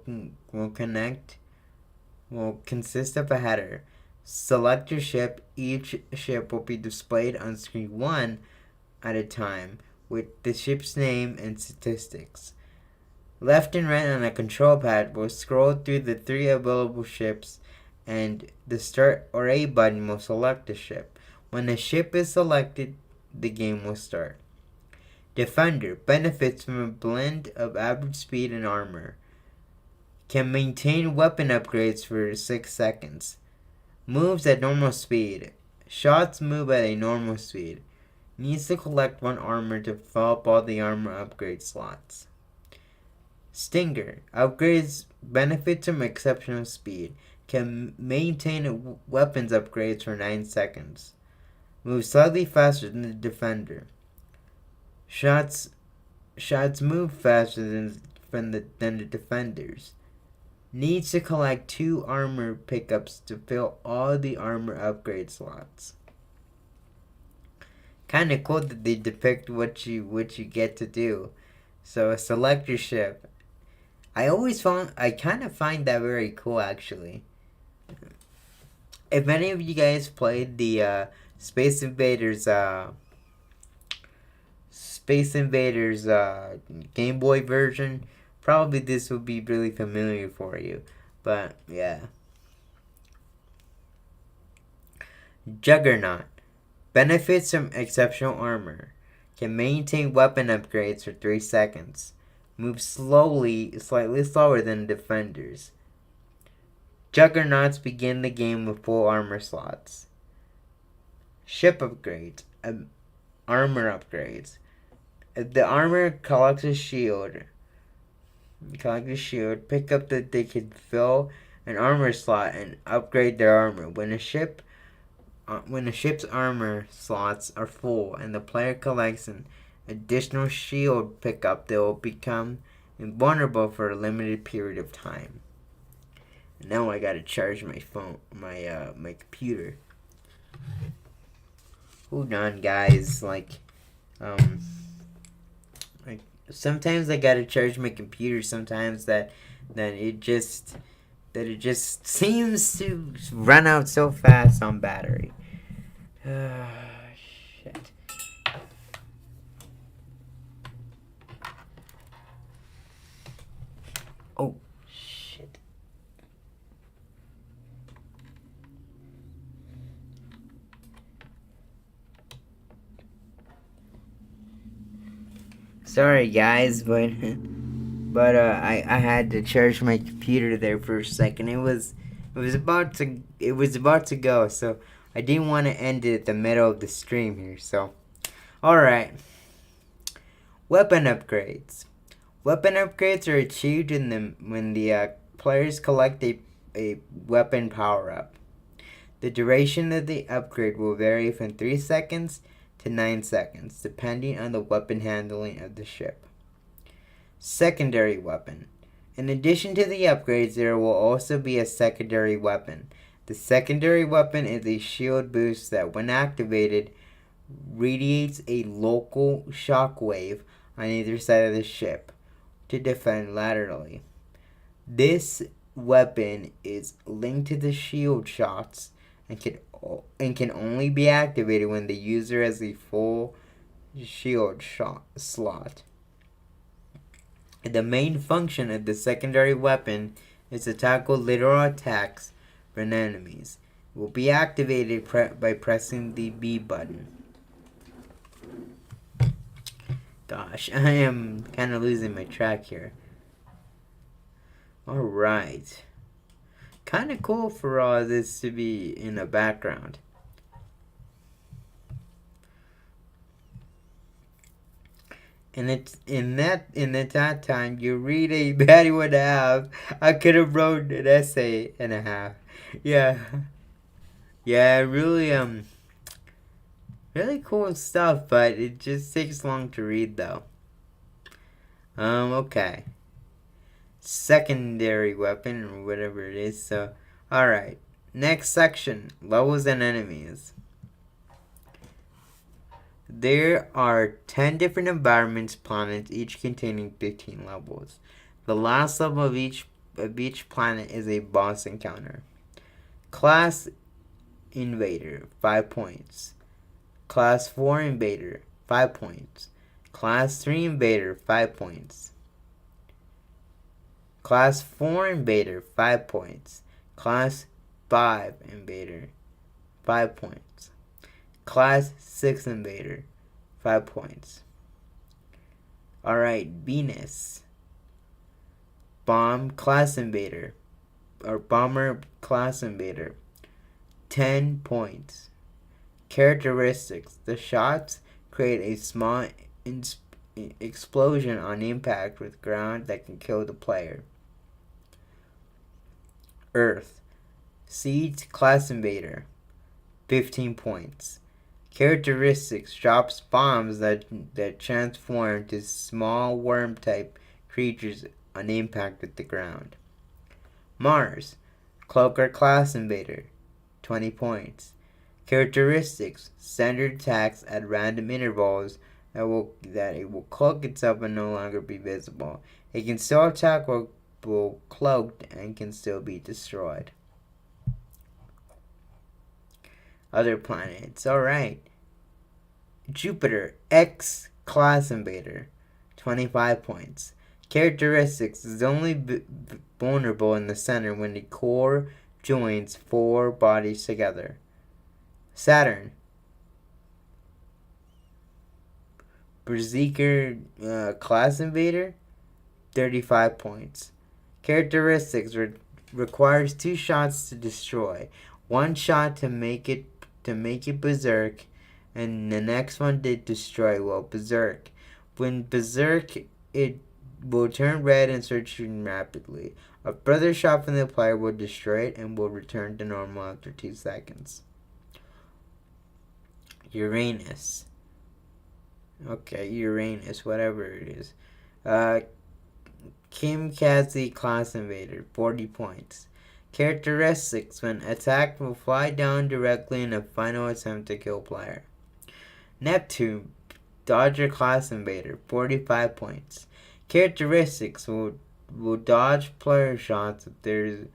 Speaker 1: consist of a header. Select your ship. Each ship will be displayed on screen 1 at a time with the ship's name and statistics. Left and right on a control pad will scroll through the 3 available ships, and the start or A button will select a ship. When the ship is selected, the game will start. Defender benefits from a blend of average speed and armor. Can maintain weapon upgrades for 6 seconds. Moves at normal speed. Shots move at a normal speed. Needs to collect 1 armor to fill up all the armor upgrade slots. Stinger upgrades benefits from exceptional speed. Can maintain weapons upgrades for 9 seconds. Moves slightly faster than the defender. Shots move faster than the defenders. Needs to collect 2 armor pickups to fill all the armor upgrade slots. Kind of cool that they depict what you get to do. So select your ship. I kind of find that very cool actually. If any of you guys played the Space Invaders Game Boy version, probably this would be really familiar for you. But yeah. Juggernaut benefits from exceptional armor. Can maintain weapon upgrades for 3 seconds. Moves slightly slower than defenders. Juggernauts begin the game with full armor slots. Ship upgrades. Armor upgrades. If the armor collects a shield, pick up that they can fill an armor slot and upgrade their armor. When a ship's armor slots are full and the player collects an additional shield pickup, they will become invulnerable for a limited period of time. And now I gotta charge my phone, my computer. Hold on, guys. Like sometimes I gotta charge my computer. Sometimes that it just seems to run out so fast on battery. Shit. Oh, shit. Sorry, guys, but but I had to charge my computer there for a second. It was about to go, so I didn't want to end it at the middle of the stream here. So, all right, weapon upgrades. Weapon upgrades are achieved when the players collect a weapon power up. The duration of the upgrade will vary from 3 seconds to 9 seconds, depending on the weapon handling of the ship. Secondary weapon. In addition to the upgrades, there will also be a secondary weapon. The secondary weapon is a shield boost that, when activated, radiates a local shockwave on either side of the ship to defend laterally. This weapon is linked to the shield shots and can only be activated when the user has a full shield shot slot. The main function of the secondary weapon is to tackle literal attacks from enemies. It will be activated by pressing the B button. Gosh, I am kind of losing my track here. Alright. Kind of cool for all this to be in the background. And it's in that time you read a bad one and a half. I could have wrote an essay and a half. Yeah. Yeah, really really cool stuff, but it just takes long to read though. Okay. Secondary weapon or whatever it is. So, alright. Next section, levels and enemies. There are 10 different environments planets, each containing 15 levels. The last level of each planet is a boss encounter. Class Invader, 5 points. Class 4 Invader, 5 points. Class 3 Invader, 5 points. Class 4 Invader, 5 points. Class 5 Invader, 5 points. Class 6 Invader, 5 points. Alright, Venus. Bomb Class Invader, or Bomber Class Invader, 10 points. Characteristics. The shots create a small explosion on impact with ground that can kill the player. Earth. Siege Class Invader, 15 points. Characteristics. Drops bombs that transform to small worm-type creatures on impact with the ground. Mars. Cloaker Class Invader, 20 points. Characteristics. Standard attacks at random intervals that it will cloak itself and no longer be visible. It can still attack while cloaked and can still be destroyed. Other planets. Alright. Jupiter. X Class Invader, 25 points. Characteristics. Is only vulnerable in the center when the core joins 4 bodies together. Saturn. Berserker Class Invader, 35 points. Characteristics. Requires 2 shots to destroy. 1 shot to make it berserk, and the next one to destroy while berserk. When berserk, it will turn red and search rapidly. A further shot from the player will destroy it and will return to normal after 2 seconds. Uranus. Okay, Uranus, whatever it is. Kamikaze Class Invader, 40 points. Characteristics. When attacked, will fly down directly in a final attempt to kill player. Neptune. Dodger Class Invader, 45 points. Characteristics. Will dodge player shots if there's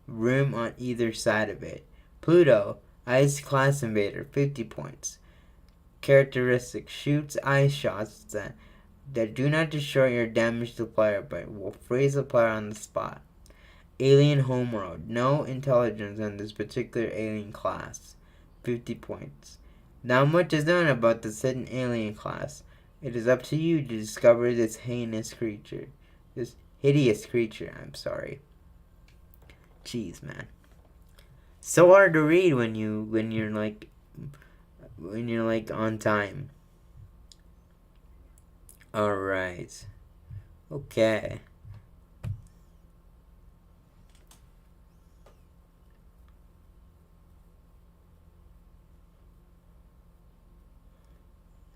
Speaker 1: room on either side of it. Pluto. Ice Class Invader, 50 points. Characteristics. Shoots ice shots that do not destroy or damage the player, but will freeze the player on the spot. Alien Homeworld. No intelligence on this particular alien class, 50 points. Not much is known about this hidden alien class. It is up to you to discover this heinous creature. This hideous creature. I'm sorry. Jeez, man. So hard to read when you're like on time. All right. Okay.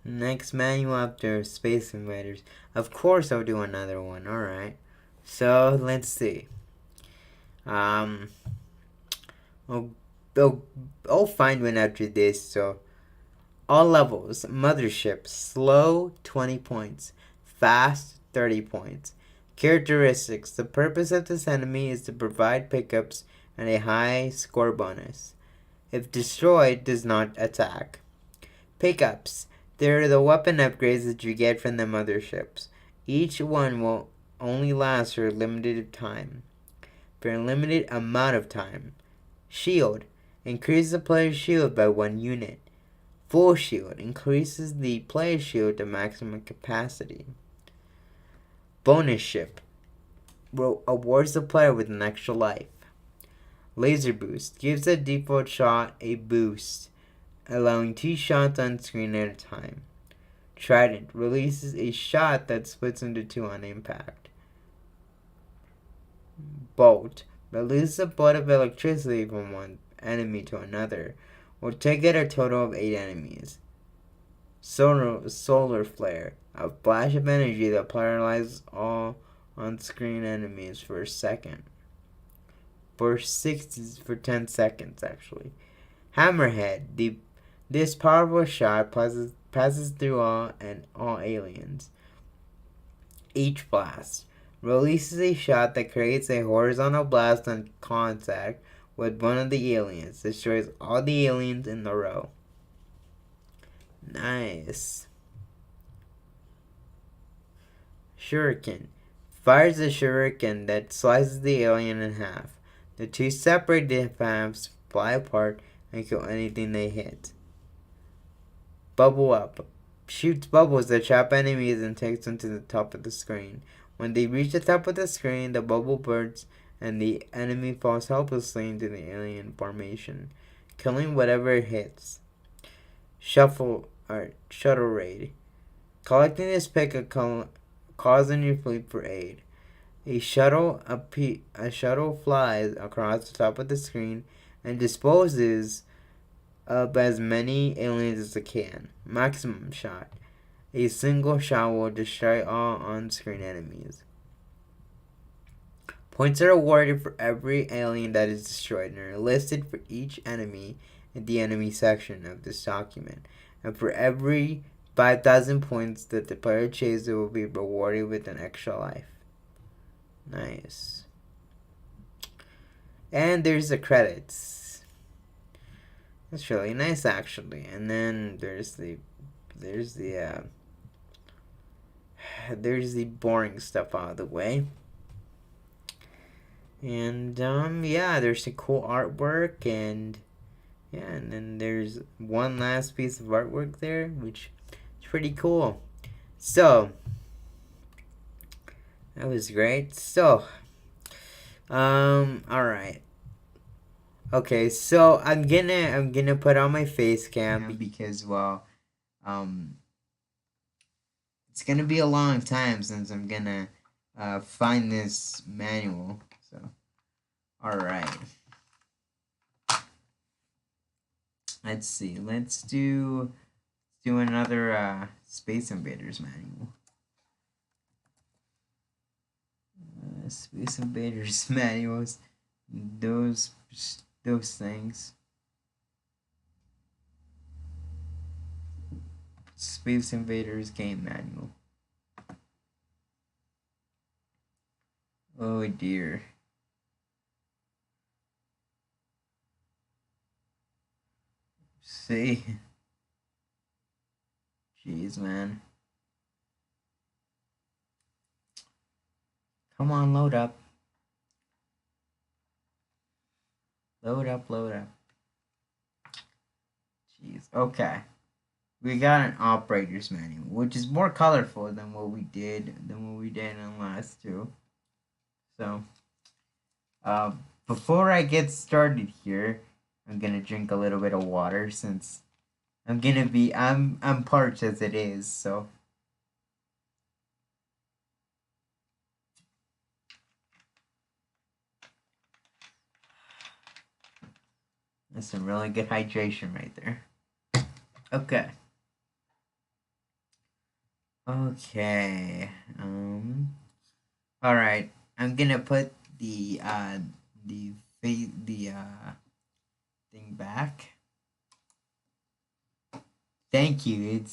Speaker 1: Next manual after Space Invaders. Of course, I'll do another one. All right. So let's see. Um, I'll, I'll, I'll find one after this. So all levels. Mothership. Slow 20 points. Fast 30 points. Characteristics. The purpose of this enemy is to provide pickups and a high score bonus. If destroyed, does not attack. Pickups. They're the weapon upgrades that you get from the motherships. Each one will only last for a limited time. For a limited amount of time. Shield. Increases the player's shield by 1 unit. Full shield. Increases the player's shield to maximum capacity. Bonus ship. Awards the player with an extra life. Laser boost. Gives the default shot a boost, allowing 2 shots on screen at a time. Trident releases a shot that splits into 2 on impact. Bolt releases a bolt of electricity from one enemy to another, will take out a total of 8 enemies. Solar flare, a flash of energy that paralyzes all on-screen enemies for a second. For 10 seconds, actually. Hammerhead, this powerful shot passes through all aliens. Each blast releases a shot that creates a horizontal blast on contact with one of the aliens. Destroys all the aliens in the row. Nice. Shuriken. Fires a shuriken that slices the alien in half. The 2 separate halves fly apart and kill anything they hit. Bubble up. Shoots bubbles that trap enemies and takes them to the top of the screen. When they reach the top of the screen, the bubble bursts and the enemy falls helplessly into the alien formation, killing whatever it hits. Shuttle raid. Collecting this pick calls on your fleet for aid. A shuttle flies across the top of the screen and disposes of as many aliens as it can. Maximum shot. A single shot will destroy all on-screen enemies. Points are awarded for every alien that is destroyed and are listed for each enemy in the enemy section of this document. And for every 5,000 points that the player chases, will be rewarded with an extra life. Nice. And there's the credits. That's really nice, actually. And then there's the boring stuff out of the way. And yeah, there's some cool artwork, and yeah, and then there's one last piece of artwork there, which is pretty cool. So that was great. So all right. Okay, so I'm gonna put on my face cam because, well, it's gonna be a long time since I'm gonna find this manual. So all right, let's see. Let's do another Space Invaders manual. Space Invaders manuals, those things. Space Invaders game manual. Oh dear. See? Jeez, man. Come on, load up. Load up. Jeez. Okay. We got an operator's manual, which is more colorful than what we did in the last two. So, uh, before I get started here, I'm gonna drink a little bit of water since I'm parched as it is. So, that's some really good hydration right there. Okay. Okay. All right. I'm gonna put the thing back. Thank you.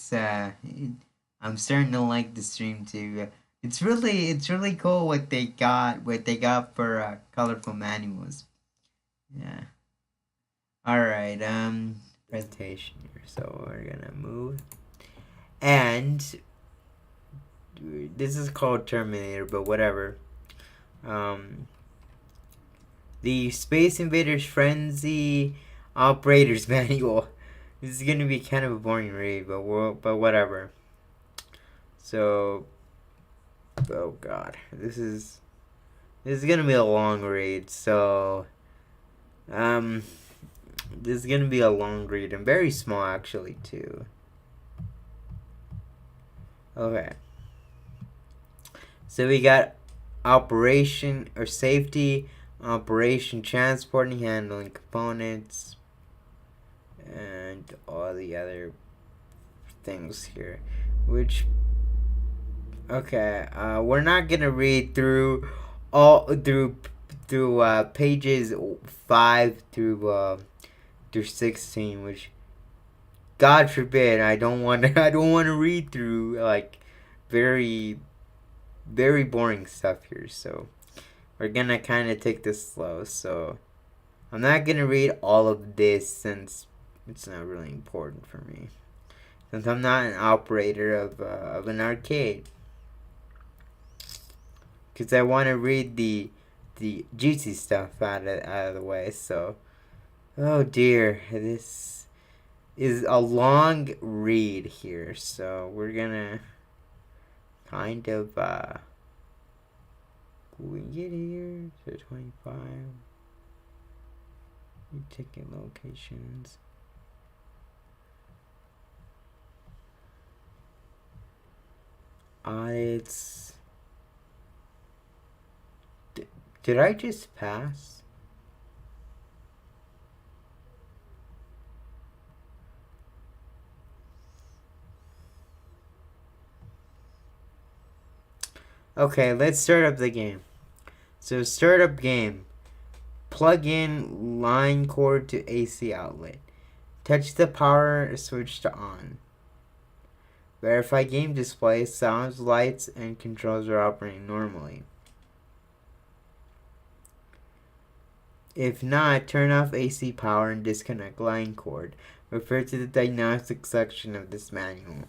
Speaker 1: I'm starting to like the stream too. It's really cool what they got for colorful manuals. Yeah. All right. Presentation here. So we're gonna move, and this is called Terminator, but whatever. Um, the Space Invaders Frenzy Operators Manual. This is gonna be kind of a boring read, but whatever. So, oh god, this is gonna be a long read. So, um, this is gonna be a long read and very small actually too. Okay. So we got operation or safety, operation, transporting, handling components, and all the other things here. Which, okay, we're not gonna read through all through pages 5 through 16, which God forbid I don't want to I don't want to read through like very very boring stuff here. So we're gonna kind of take this slow. So I'm not gonna read all of this since it's not really important for me. Since I'm not an operator of an arcade, because I want to read the juicy stuff out of the way. So, oh dear, this is a long read here. So we're gonna kind of we get here to 25. Ticket locations. Audits. Did I just pass? Okay, let's start up the game. So start up game. Plug in line cord to AC outlet. Touch the power switch to on. Verify game display, sounds, lights, and controls are operating normally. If not, turn off AC power and disconnect line cord. Refer to the diagnostic section of this manual.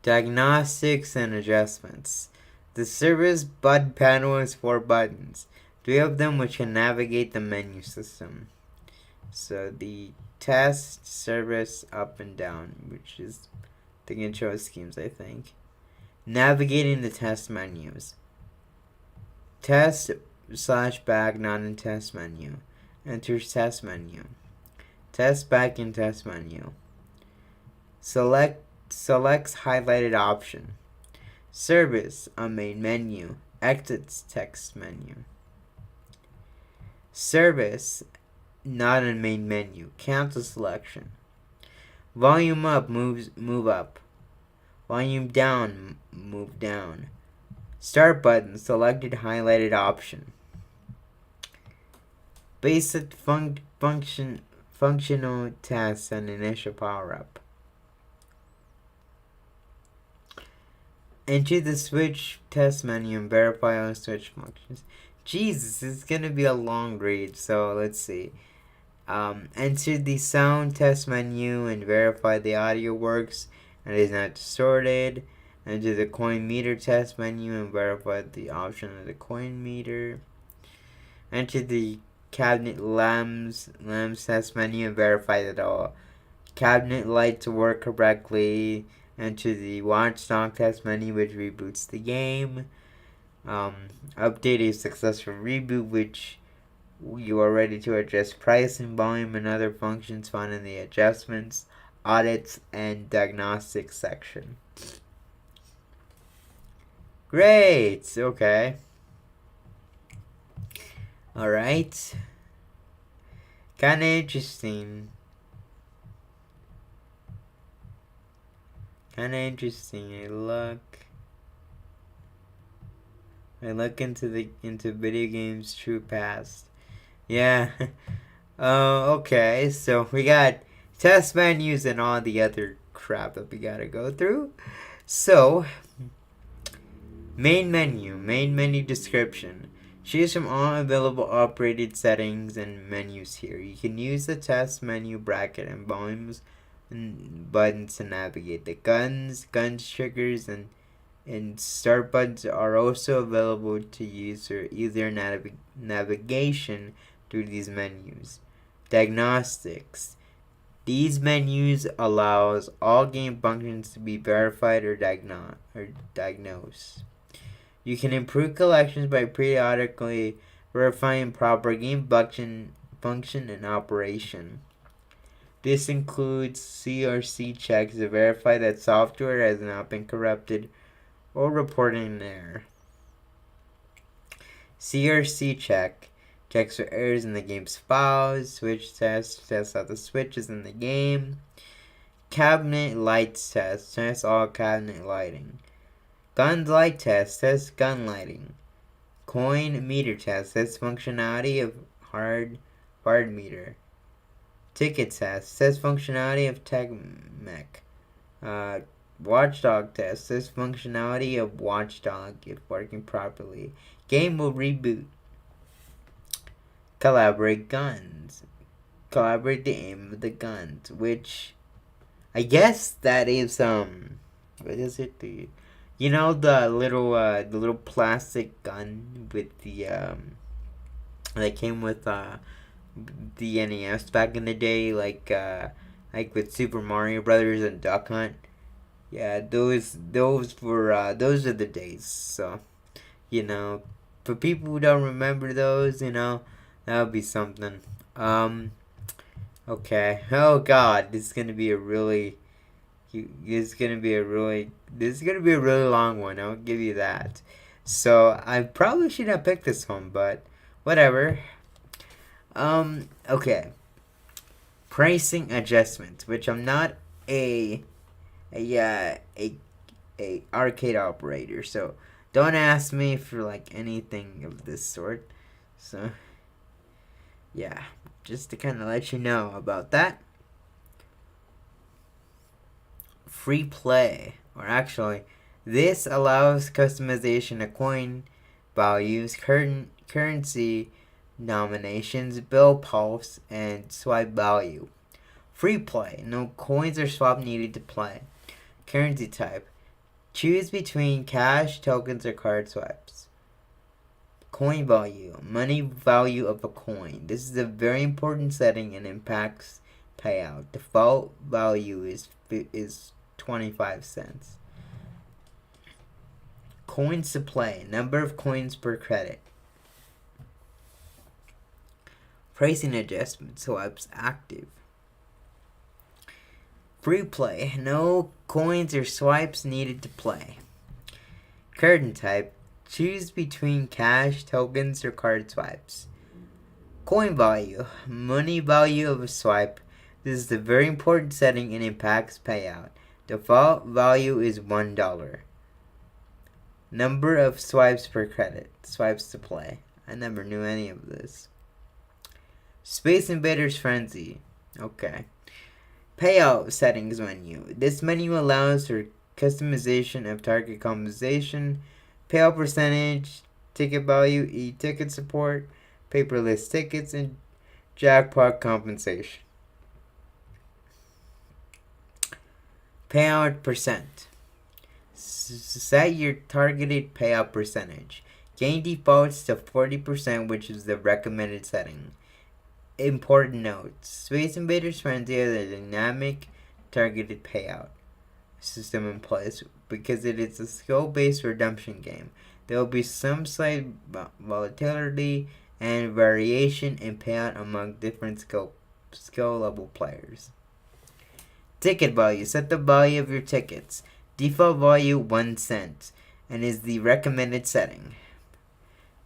Speaker 1: Diagnostics and adjustments. The service button panel has 4 buttons. 3 of them which can navigate the menu system. So the test, service, up and down, which is the control schemes, I think. Navigating the test menus. Test / back not in test menu. Enters test menu. Test back in test menu. Selects highlighted option. Service on main menu. Exits text menu. Service not in main menu. Cancel selection. Volume up move up. Volume down move down. Start button selected highlighted option. Basic functional tasks and initial power up. Enter the switch test menu and verify all switch functions. Jesus, it's gonna be a long read, so let's see. Enter the sound test menu and verify the audio works and is not distorted. Enter the coin meter test menu and verify the option of the coin meter. Enter the cabinet lamps test menu and verify that all cabinet lights work correctly. Enter the Watchdog test menu, which reboots the game. Update a successful reboot, which you are ready to adjust price and volume and other functions found in the adjustments, audits, and diagnostics section. Great! Okay. Alright. Kinda interesting. I look into video games true past. Yeah. Okay. So we got test menus and all the other crap that we gotta go through. So, main menu description. Choose from all available operated settings and menus here. You can use the test menu bracket and volumes and buttons to navigate. The guns, triggers, and start buttons are also available to use for easier navigation through these menus. Diagnostics. These menus allows all game functions to be verified or diagnosed. You can improve collections by periodically verifying proper game function and operation. This includes CRC checks to verify that software has not been corrupted or reporting an error. CRC checks for errors in the game's files. Switch tests out the switches in the game. Cabinet lights tests all cabinet lighting. Gun light tests gun lighting. Coin meter tests functionality of hard meter. Ticket tests functionality of tech mech. Watchdog tests functionality of watchdog if working properly. Game will reboot. Collaborate guns. Collaborate the aim of the guns, which I guess that is what is it? The little plastic gun with the that came with the NES back in the day, like with Super Mario Brothers and Duck Hunt. Yeah, those were those are the days. So, for people who don't remember those, that would be something. Okay. Oh God, this is gonna be a really long one. I'll give you that. So I probably should have picked this one, but whatever. Okay. Pricing adjustments, which I'm not a arcade operator, so don't ask me for like anything of this sort. So yeah, just to kind of let you know about that. Free play, or actually, this allows customization of coin values, currency nominations, bill pulse, and swipe value. Free play, no coins or swap needed to play. Currency type, choose between cash, tokens, or card swipes. Coin value, money value of a coin. This is a very important setting and impacts payout. Default value is 25 cents. Coins to play, number of coins per credit. Pricing adjustment, swipes active. Free play, no coins or swipes needed to play. Curtain type, choose between cash, tokens, or card swipes. Coin value, money value of a swipe. This is a very important setting and impacts payout. Default value is $1. Number of swipes per credit. Swipes to play. I never knew any of this. Space Invaders Frenzy. Okay. Payout settings menu. This menu allows for customization of target compensation, payout percentage, ticket value, e-ticket support, paperless tickets, and jackpot compensation. Payout percent. Set your targeted payout percentage. Game defaults to 40%, which is the recommended setting. Important notes. Space Invaders Frenzy has a dynamic targeted payout. system in place because it is a skill-based redemption game. There will be some slight volatility and variation in payout among different skill level players. Ticket value. Set the value of your tickets. Default value 1 cent and is the recommended setting.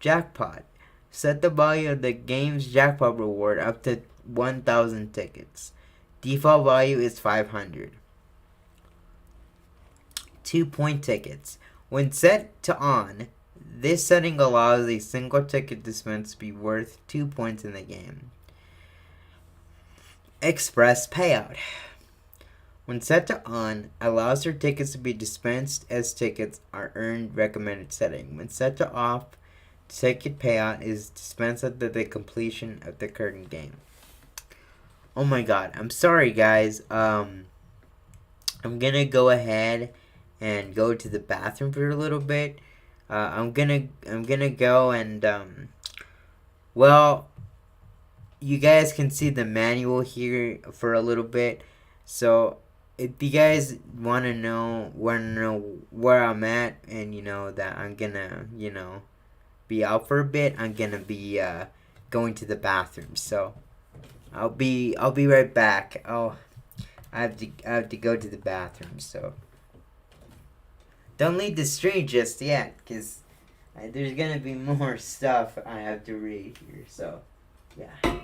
Speaker 1: Jackpot. Set the value of the game's jackpot reward up to 1,000 tickets. Default value is 500. 2-point tickets. When set to on, this setting allows a single ticket dispense to be worth 2 points in the game. Express payout. When set to on, allows your tickets to be dispensed as tickets are earned recommended setting. When set to off, ticket payout is dispensed at the completion of the current game. Oh my god, I'm sorry guys. I'm gonna go ahead and go to the bathroom for a little bit. I'm gonna go and well, you guys can see the manual here for a little bit. So if you guys wanna know where I'm at, and you know that I'm gonna be out for a bit, I'm gonna be going to the bathroom. So I'll be right back. Oh, I have to go to the bathroom. So don't leave the stream just yet, cause there's gonna be more stuff I have to read here. So yeah.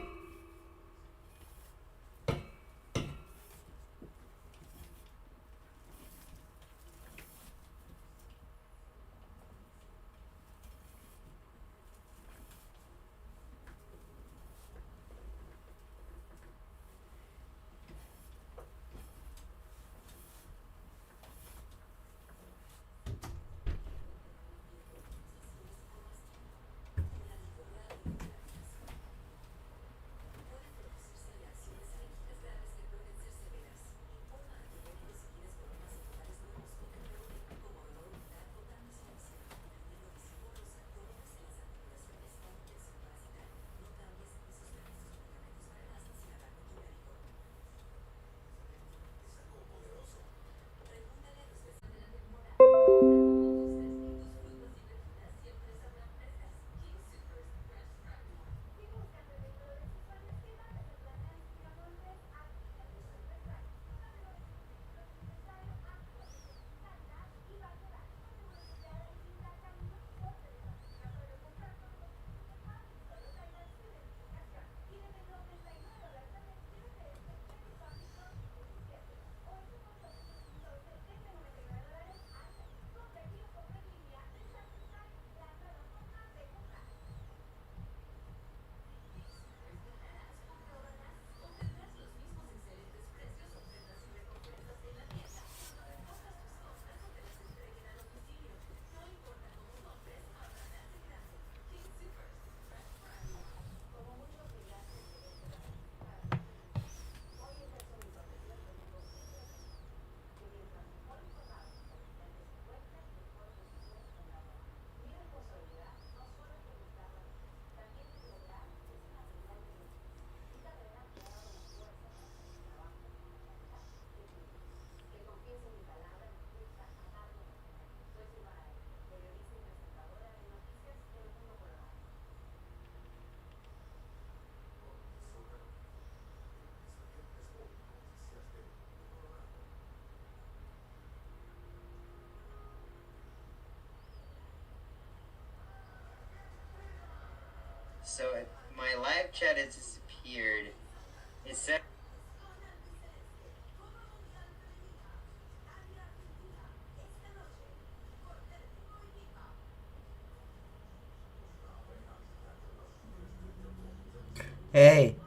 Speaker 1: So my live chat has disappeared. It said. Hey.